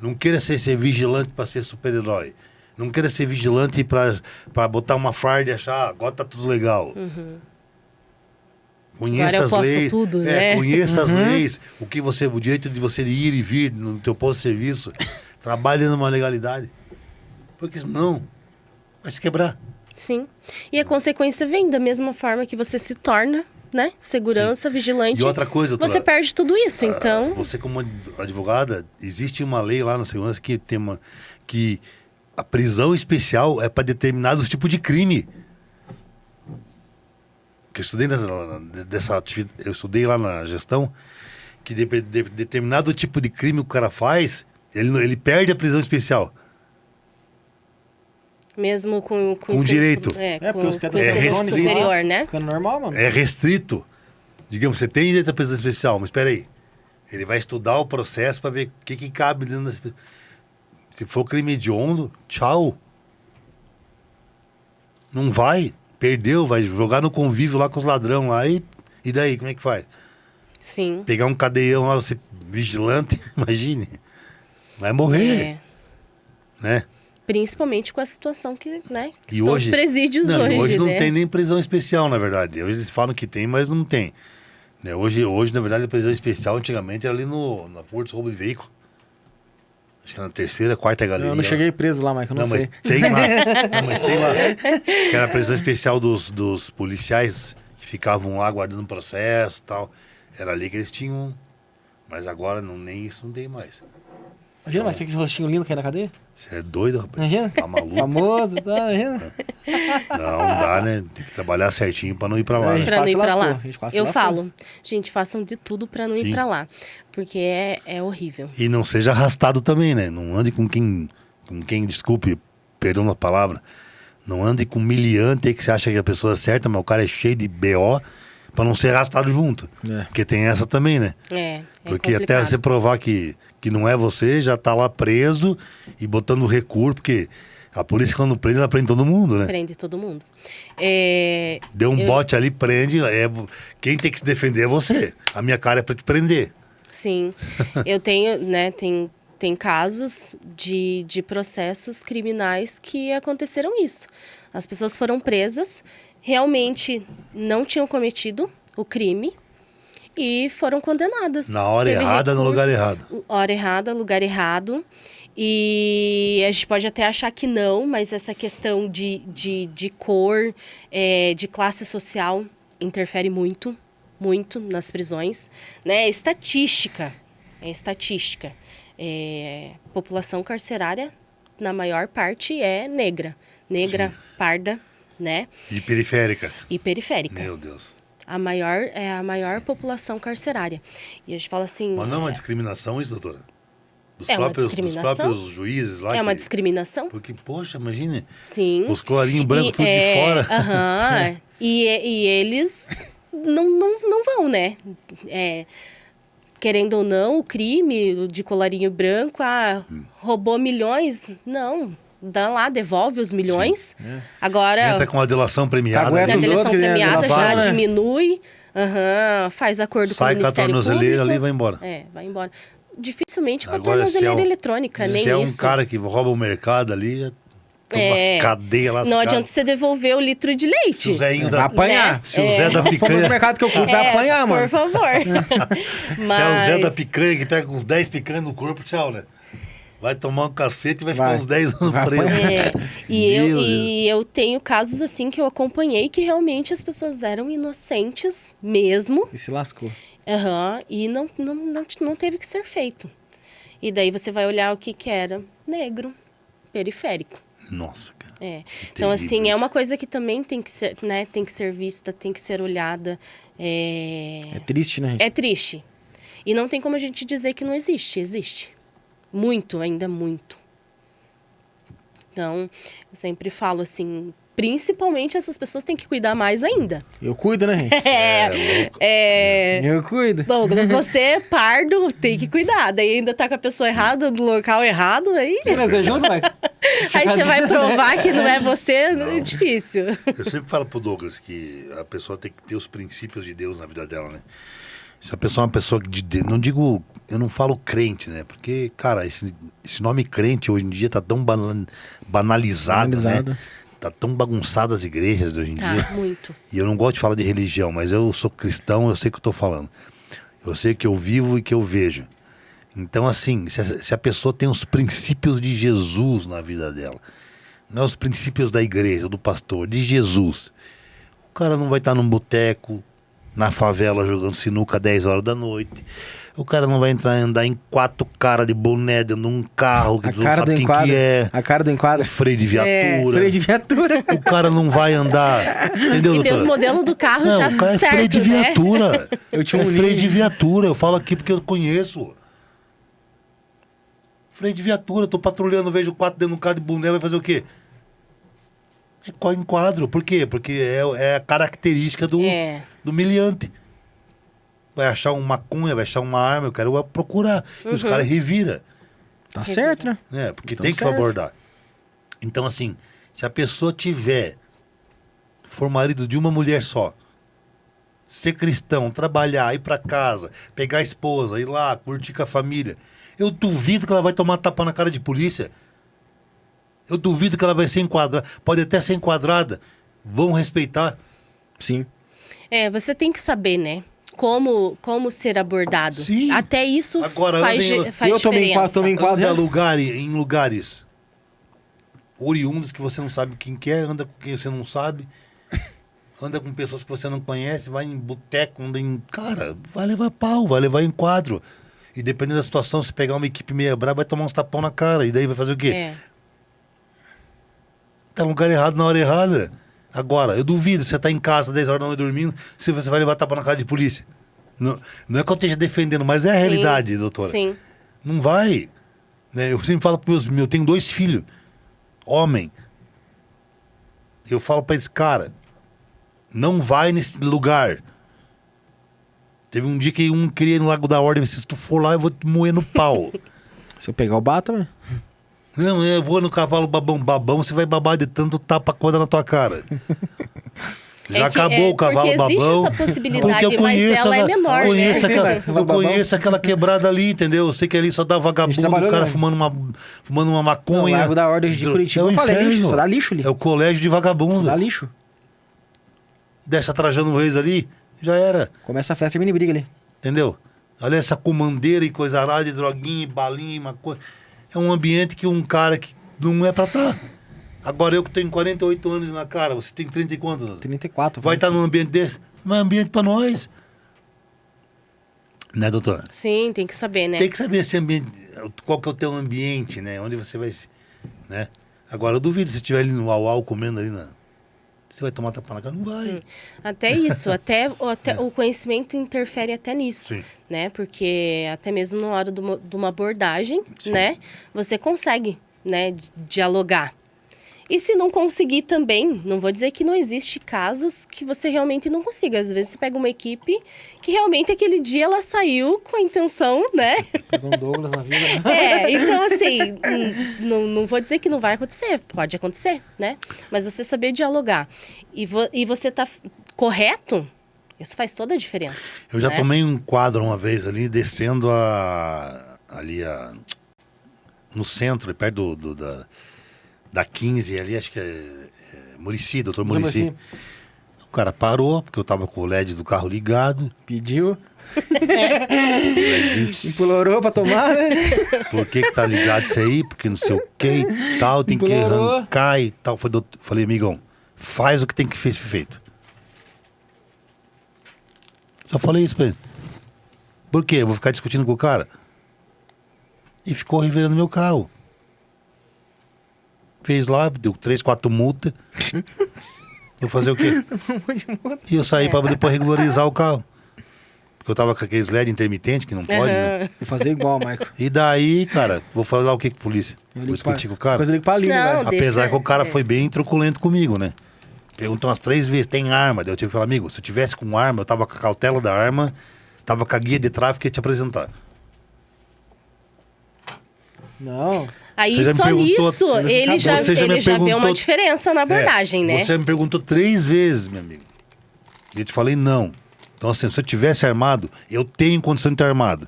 Não queira ser vigilante para ser super-herói. Não queira ser vigilante para botar uma farda e achar agora tá tudo legal. Conheça Agora eu as posso leis. tudo, né? Conheça as leis, o direito de você ir e vir no teu posto de serviço. Trabalhe numa legalidade. Porque senão vai se quebrar. Sim. E a consequência vem da mesma forma que você se torna, né? Segurança, vigilante. E outra coisa, doutora, você perde tudo isso, então. Você como advogada, existe uma lei lá na segurança que tem que a prisão especial é para determinados tipos de crime. Que eu estudei eu estudei lá na gestão que determinado tipo de crime o cara faz, ele perde a prisão especial. Mesmo com direito. Porque os caras é ensino superior, né? Fica normal, mano. É restrito. Digamos, você tem direito à prisão especial, mas espera aí. Ele vai estudar o processo para ver o que cabe dentro da... Se for crime hediondo, tchau. Não vai. Perdeu, vai jogar no convívio lá com os ladrão lá e daí, como é que faz? Sim. Pegar um cadeião lá, você vigilante, imagine. Vai morrer, né? Principalmente com a situação que, né, que E estão hoje, os presídios hoje não né? tem nem prisão especial, na verdade. Hoje eles falam que tem, mas não tem. Né? Hoje, na verdade, a prisão especial antigamente era ali na Força de Roubo de Veículo. Acho que na terceira, quarta galeria. Eu não cheguei preso lá, mas eu não sei. Mas tem lá. Não, mas tem lá. Que era a prisão especial dos policiais que ficavam lá guardando o processo e tal. Era ali que eles tinham. Mas agora nem isso não tem mais. Imagina, mas tem esse rostinho lindo que é na cadeia? Você é doido, rapaz? Imagina? Tá maluco? Famoso, tá? Imagina? Não dá, né? Tem que trabalhar certinho pra não ir pra lá. gente Né? Pra não ir quase pra lascou, lá. a gente quase Eu lascou. falo, gente, façam de tudo pra não ir Sim. pra lá. Porque é horrível. E não seja arrastado também, né? Não ande com quem, desculpe, perdão a palavra, não ande com humilhante aí que você acha que a pessoa é certa, mas o cara é cheio de BO pra não ser arrastado junto. É. Porque tem essa também, né? É Porque complicado. até você provar que não é você, já tá lá preso e botando recurso, porque a polícia quando prende, ela prende todo mundo, né? Prende todo mundo. Deu um bote ali, prende, quem tem que se defender é você. A minha cara é pra te prender. Sim. Eu tenho, né, tem casos de processos criminais que aconteceram isso. As pessoas foram presas, realmente não tinham cometido o crime e foram condenadas. Na hora Teve errada, no recurso, lugar errado. Hora errada, lugar errado. E a gente pode até achar que não, mas essa questão de cor, de classe social, interfere muito nas prisões. Né? É estatística. População carcerária, na maior parte, é negra. Negra, Sim. parda, né? E periférica. E periférica. Meu Deus. A maior população carcerária. E a gente fala assim... Mas não é uma discriminação isso, doutora? É uma dos discriminação. próprios juízes lá. É uma discriminação. Porque, poxa, imagine. Sim. Os colarinhos brancos tudo de fora. Aham. E eles não vão, né? Querendo ou não, o crime de colarinho branco, roubou milhões, não. Dá lá, devolve os milhões. Agora, Entra com a delação premiada. Cagueta a dos delação outros, né? premiada já Delação, né? diminui, faz acordo Sai com o com a Ministério tornozeleira Público. ali e vai embora. Vai embora. Dificilmente com a Agora, tornozeleira eletrônica, nem se é um isso. cara que rouba o mercado ali, já toma cadeia lá. Não adianta você devolver o litro de leite. Se o Zéinho Vai apanhar. Se o Zé da Fomos no picanha... mercado que eu curto, vai apanhar, mano. Por favor. Se é o Zé da picanha que pega uns 10 picanhas no corpo, tchau, né? Vai tomar um cacete e vai ficar uns 10 anos Vai preso. E eu tenho casos assim que eu acompanhei que realmente as pessoas eram inocentes mesmo. E se lascou. E não teve que ser feito. E daí você vai olhar o que era negro, periférico. Nossa, cara. Então, assim, isso. é uma coisa que também tem que ser, né? Tem que ser vista, tem que ser olhada. É triste, né, gente? É triste. E não tem como a gente dizer que não existe. Existe. Muito, ainda muito. Então, eu sempre falo assim, principalmente essas pessoas têm que cuidar mais ainda. Eu cuido, né, gente? Louco. Eu cuido. Douglas, você, pardo, tem que cuidar. Daí ainda tá com a pessoa errada, no local errado, aí... Você nos ajuda, vai? Aí você vai provar que não é você, é difícil. Eu sempre falo pro Douglas que a pessoa tem que ter os princípios de Deus na vida dela, né? Se a pessoa é uma pessoa de Deus, não digo, eu não falo crente, né? Porque, cara, esse nome crente hoje em dia tá tão banalizado, né? Tá tão bagunçado as igrejas de hoje em dia. Muito. E eu não gosto de falar de religião, mas eu sou cristão, eu sei o que eu tô falando. Eu sei que eu vivo e que eu vejo. Então, assim, se a pessoa tem os princípios de Jesus na vida dela, não é os princípios da igreja, do pastor, de Jesus, o cara não vai estar num boteco, na favela, jogando sinuca 10 horas da noite. O cara não vai andar em 4 caras de boné dentro de um carro que tu não sabe quem que é. A cara do enquadro. O freio de viatura. Freio de viatura. O cara não vai andar. Entendeu, E tem os doutora? modelos do carro Não, já o cara é certo, freio de né? viatura. Eu tinha um freio Ninja. de viatura. Eu falo aqui porque eu conheço. Freio de viatura. Tô patrulhando, vejo 4 dentro de um carro de boné, vai fazer o quê? É enquadro. Por quê? Porque é a característica do miliante. Vai achar uma maconha, vai achar uma arma, eu quero procurar. E os caras revira. Tá certo, né? Né? Porque Então tem que certo. abordar. Então, assim, se a pessoa for marido de uma mulher só, ser cristão, trabalhar, ir pra casa, pegar a esposa, ir lá, curtir com a família, eu duvido que ela vai tomar tapa na cara de polícia. Eu duvido que ela vai ser enquadrada. Pode até ser enquadrada. Vão respeitar. Sim. Você tem que saber, né? Como ser abordado. Sim. Até isso Agora, faz eu tomei diferença. tomei enquadro. Anda em lugares oriundos que você não sabe quem que é, anda com quem você não sabe, anda com pessoas que você não conhece, vai em boteco, anda em... Cara, vai levar pau, vai levar enquadro. E dependendo da situação, se pegar uma equipe meia brava, vai tomar uns tapão na cara. E daí vai fazer o quê? Tá no lugar errado na hora errada. Agora, eu duvido, você tá em casa 10 horas da noite dormindo, se você vai levar tapa na cara de polícia. Não é que eu esteja defendendo, mas é a realidade, doutora. Sim. Não vai. Né? Eu sempre falo para eu tenho 2 filhos, homem. Eu falo para eles, cara, não vai nesse lugar. Teve um dia que um queria ir no Lago da Ordem, se tu for lá, eu vou te moer no pau. Se eu pegar o bato, né? Não, eu vou no cavalo babão, você vai babar de tanto tapa coisa na tua cara. Já acabou o cavalo porque babão. Existe essa possibilidade, Porque eu conheço, mas ela é menor, conheço né? eu conheço aquela quebrada ali, entendeu? Eu sei que ali só dá vagabundo, o cara né? fumando uma maconha. Lago da Ordem de Curitiba, é eu falei, inferno. lixo, só dá lixo ali. É o colégio de vagabundo. Dá lixo. Deixa Trajano Reis ali, já era. Começa a festa e mini briga ali. Entendeu? Olha essa comandeira e coisa arada, de droguinha, balinha e maconha. É um ambiente que um cara que não é pra estar. Agora eu que tenho 48 anos na cara, você tem 30 e quantos? 34. Vai estar num ambiente desse? Não é ambiente pra nós. Né, doutora? Sim, tem que saber, né? Tem que saber esse ambiente, qual que é o teu ambiente, né? Onde você vai, né? Agora eu duvido se estiver ali no Uau comendo ali Você vai tomar tapa na cara? Não vai. Até isso, até o conhecimento interfere até nisso, Sim. né? Porque até mesmo na hora de uma abordagem, né? Você consegue, né, dialogar. E se não conseguir também, não vou dizer que não existe casos que você realmente não consiga. Às vezes você pega uma equipe que realmente aquele dia ela saiu com a intenção, né? Pegou um Douglas na vida. Né? Então assim, não vou dizer que não vai acontecer, pode acontecer, né? Mas você saber dialogar e você tá correto, isso faz toda a diferença. Eu já né? tomei um quadro uma vez ali, descendo no centro, perto da 15 ali, acho que é Muricy, doutor Muricy. Assim, O cara parou, porque eu tava com o LED do carro ligado. pediu, LEDzinho, implorou pra tomar, né? por que tá ligado isso aí? Porque não sei o que e tal, tem que Implorou. arrancar e tal. Falei, amigão, faz o que tem que ser feito. Só falei isso pra ele. Por quê? Eu vou ficar discutindo com o cara? E ficou revirando meu carro. Fez lá, deu 3, 4 multas. Vou fazer o quê? E eu saí pra depois regularizar o carro. Porque eu tava com aqueles LED intermitente, que não pode, né? Vou fazer igual, Michael. E daí, cara, vou falar o que com a polícia? Vou discutir com o cara? Coisa eu ligo pra Aline, Não, velho. Apesar deixa- que o cara foi bem truculento comigo, né? Perguntou umas 3 vezes, tem arma? Daí eu tive que falar, amigo, se eu tivesse com arma, eu tava com a cautela da arma, tava com a guia de tráfico e ia te apresentar. Não. Aí Você já me só perguntou- nisso ele já Você já me vê uma perguntou- diferença na abordagem, né? Você me perguntou 3 vezes, meu amigo. E eu te falei não. Então, assim, se eu tivesse armado, eu tenho condição de estar armado.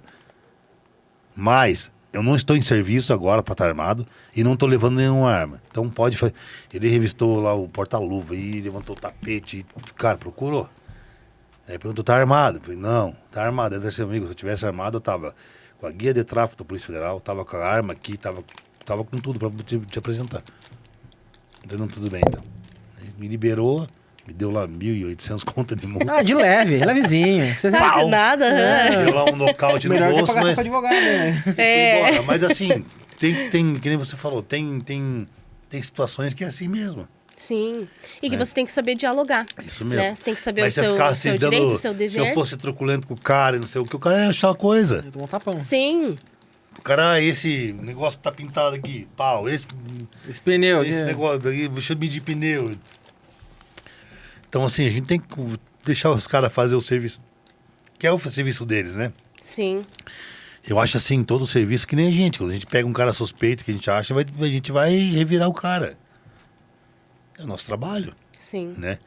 Mas eu não estou em serviço agora para estar armado e não estou levando nenhuma arma. Então pode fazer. Ele revistou lá o porta-luva e levantou o tapete. E, cara, procurou. Aí perguntou, tá armado? Eu falei, não, tá armado. Aí eu disse, amigo, se eu tivesse armado, eu tava com a guia de tráfico da Polícia Federal, tava com a arma aqui, tava com tudo para te apresentar. Então, tudo bem, então. Aí me liberou, me deu lá 1.800 contas de multa. Ah, de leve, levezinho. Você vê. Quase nada, né? Deu lá um nocaute no Melhor que bolso, pagar mas só pra advogado, né? fui embora. Mas assim, tem, que nem você falou, tem situações que é assim mesmo. Sim. E que você tem que saber dialogar. Isso mesmo. Né? Você tem que saber Mas o você ficar seu assim, direito, dando, o seu se dever. eu fosse truculento com o cara, e não sei o que, o cara ia achar uma coisa. Eu dou um tapão. Sim. O cara, esse negócio que tá pintado aqui, pau, esse Esse pneu. negócio daqui, deixa eu medir pneu. Então, assim, a gente tem que deixar os caras fazer o serviço, que é o serviço deles, né? Sim. Eu acho assim, todo o serviço que nem a gente. Quando a gente pega um cara suspeito que a gente acha, a gente vai revirar o cara. É o nosso trabalho, Sim. né?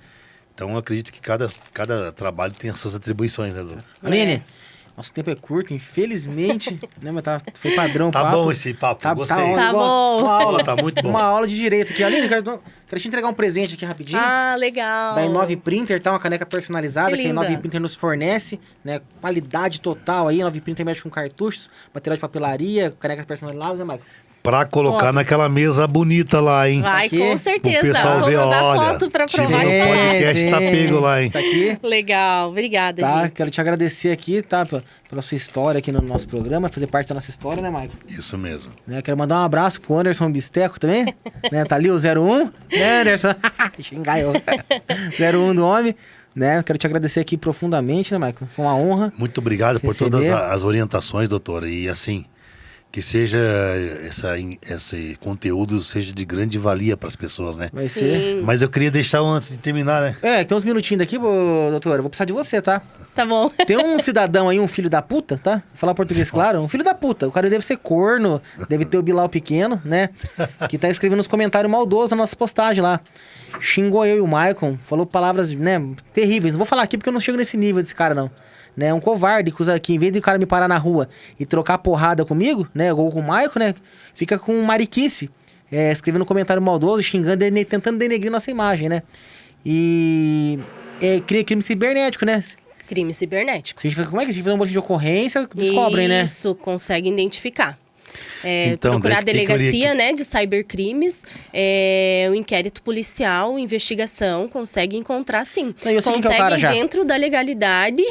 Então, eu acredito que cada trabalho tem as suas atribuições, né, Dom? Aline, nosso tempo é curto, infelizmente. Né, mas foi padrão o Tá papo. bom esse papo, eu gostei. bom, Tá eu gosto. bom. Uma aula, Tá muito bom. Uma aula de direito aqui. Aline, quero te entregar um presente aqui rapidinho. Ah, legal. Da Inove Printer, tá? Uma caneca personalizada Que que a linda. Inove Printer nos fornece, né? Qualidade total aí. A Inove Printer mexe com cartuchos, material de papelaria, canecas personalizadas, né, Michael? Pra colocar Ó. naquela mesa bonita lá, hein? Vai, Aqui, com certeza. O pessoal Vou vê, mandar olha, foto pra tive provar no que podcast, sim. tá pego lá, hein? Tá aqui. Legal, obrigada, Tá, gente. quero te agradecer aqui, tá? Pela sua história aqui no nosso programa, fazer parte da nossa história, né, Michael? Isso mesmo. Né, quero mandar um abraço pro Anderson Bisteco também, né? Tá ali o 01, né, Anderson? Xingar eu. 01 do homem, né? Quero te agradecer aqui profundamente, né, Michael? Foi uma honra. Muito obrigado por Receber. todas as orientações, doutora. E assim, que seja esse conteúdo seja de grande valia para as pessoas, né? Vai ser. Sim. Mas eu queria deixar antes de terminar, né? Tem uns minutinhos daqui, doutora. Eu vou precisar de você, tá? Tá bom. Tem um cidadão aí, um filho da puta, tá? Vou falar português claro. Um filho da puta. O cara deve ser corno, deve ter o Bilal pequeno, né? Que tá escrevendo uns comentários maldosos na nossa postagem lá. Xingou eu e o Maicon, falou palavras, né, terríveis. Não vou falar aqui porque eu não chego nesse nível desse cara, não. Né, um covarde que usa aqui, em vez de o cara me parar na rua e trocar porrada comigo, né, ou com o Maicon, né, fica com mariquice, escrevendo um comentário maldoso, xingando, tentando denegrir nossa imagem, né. E cria crime cibernético, né. Crime cibernético. Se a gente, como é que a gente faz um boletim de ocorrência, descobrem, né? Isso, consegue identificar. Então, Procurar a daí que delegacia, né, de cybercrimes, o inquérito policial, investigação, consegue encontrar sim. Não, eu sei quem que é o cara Consegue, já. dentro da legalidade,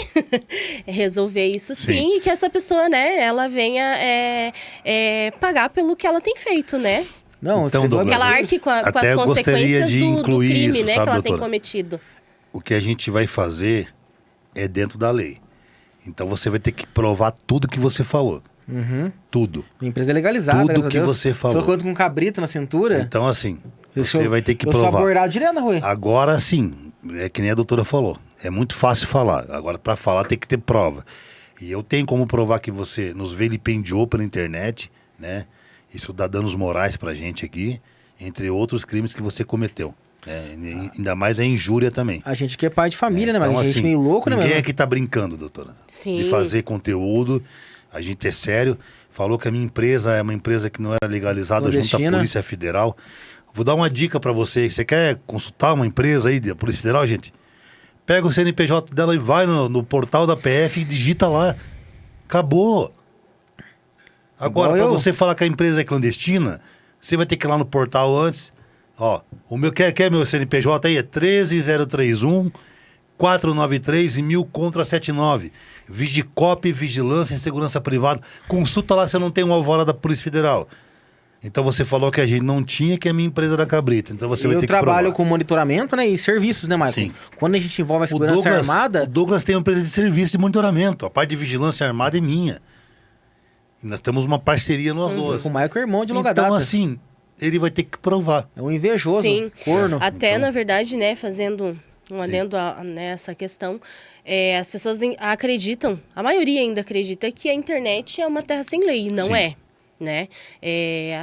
resolver isso sim. E que essa pessoa, né, ela venha pagar pelo que ela tem feito, né? Não, Então, escreveu Douglas, Que ela arque com até as eu gostaria consequências de do incluir crime, isso, né, sabe, que ela tem doutora? cometido. O que a gente vai fazer é dentro da lei. Então você vai ter que provar tudo que você falou. Uhum. Tudo. Minha empresa é legalizada, Tudo graças a que Deus. você falou. Tô com um cabrito na cintura. Então, assim, eu você vai ter que eu sou provar. abordado direto na rua. Agora sim, é que nem a doutora falou. É muito fácil falar. Agora, para falar, tem que ter prova. E eu tenho como provar que você nos vilipendiou pela internet, né? Isso dá danos morais pra gente aqui, entre outros crimes que você cometeu. Ainda mais a injúria também. A gente que é pai de família, né, Então, mano? A gente assim, meio louco, né, ninguém mano? aqui tá brincando, doutora. Sim. De fazer conteúdo. A gente é sério. Falou que a minha empresa é uma empresa que não era legalizada junto à Clandestina. Polícia Federal. Vou dar uma dica pra você. Você quer consultar uma empresa aí da Polícia Federal, gente? Pega o CNPJ dela e vai no portal da PF e digita lá. Acabou. Agora, Igual pra eu. você falar que a empresa é clandestina, você vai ter que ir lá no portal antes. Ó, o meu quer meu CNPJ aí é 13031 493 e 1000 contra 79. Vigicop, Vigilância em Segurança Privada. Consulta lá se eu não tenho uma alvará da Polícia Federal. Então você falou que a gente não tinha, que a minha empresa era cabrita. Então você vai Eu ter que trabalho provar. com monitoramento, né, e serviços, né, Marco? Sim. Quando a gente envolve a O segurança Douglas, armada... o Douglas tem uma empresa de serviço de monitoramento. A parte de vigilância armada é minha. E nós temos uma parceria nós dois. Com o Michael, irmão de longa Então, data. assim, ele vai ter que provar. É um invejoso, Sim. corno. Até, Então. na verdade, né, fazendo um adendo nessa questão, as pessoas acreditam, a maioria ainda acredita que a internet é uma terra sem lei, e não Sim. é. Né?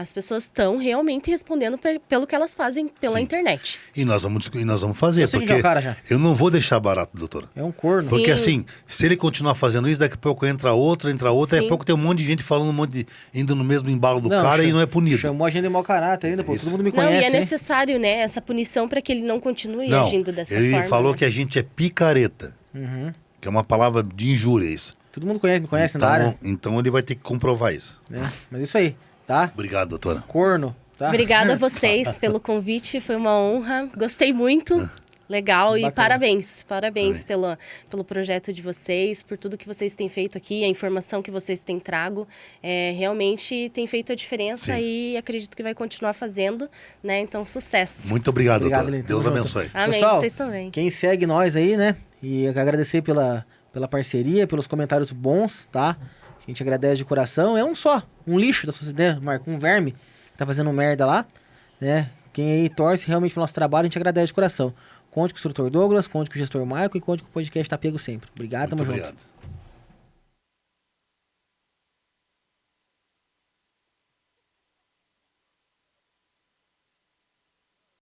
As pessoas estão realmente respondendo pelo que elas fazem pela Sim. internet. E nós vamos fazer. Eu sei quem Porque que é o cara já. eu não vou deixar barato, doutora. É um corno. Sim. Porque assim, se ele continuar fazendo isso, daqui a pouco entra outra, daqui Sim. a pouco tem um monte de gente falando um monte de... indo no mesmo embalo do Não, cara e não é punido. Chamou a gente de mau caráter ainda, pô. Isso. Todo mundo me Não, conhece, e é hein? necessário, né, essa punição para que ele não continue Não, agindo dessa ele forma. falou né? que a gente é picareta, Uhum. que é uma palavra de injúria isso. Todo mundo me conhece da área. Então ele vai ter que comprovar isso. Né? Mas isso aí, tá? Obrigado, doutora. Corno, tá? Obrigada a vocês pelo convite, foi uma honra. Gostei muito. Legal e Bacana. parabéns pelo projeto de vocês, por tudo que vocês têm feito aqui, a informação que vocês têm trago, realmente tem feito a diferença. Sim. E acredito que vai continuar fazendo, né? Então, sucesso. Muito obrigado, Obrigado, doutora. Lili. Deus Tamo abençoe. Amém, Pessoal, vocês também. Quem segue nós aí, né? E eu quero agradecer pela parceria, pelos comentários bons, tá? A gente agradece de coração. É um lixo da sociedade, Marco, um verme que tá fazendo merda lá, né? Quem aí torce realmente pelo nosso trabalho, a gente agradece de coração. Conte com o instrutor Douglas, conte com o gestor Michael e conte com o podcast Tá Pego sempre. Obrigado, Muito tamo obrigado. junto.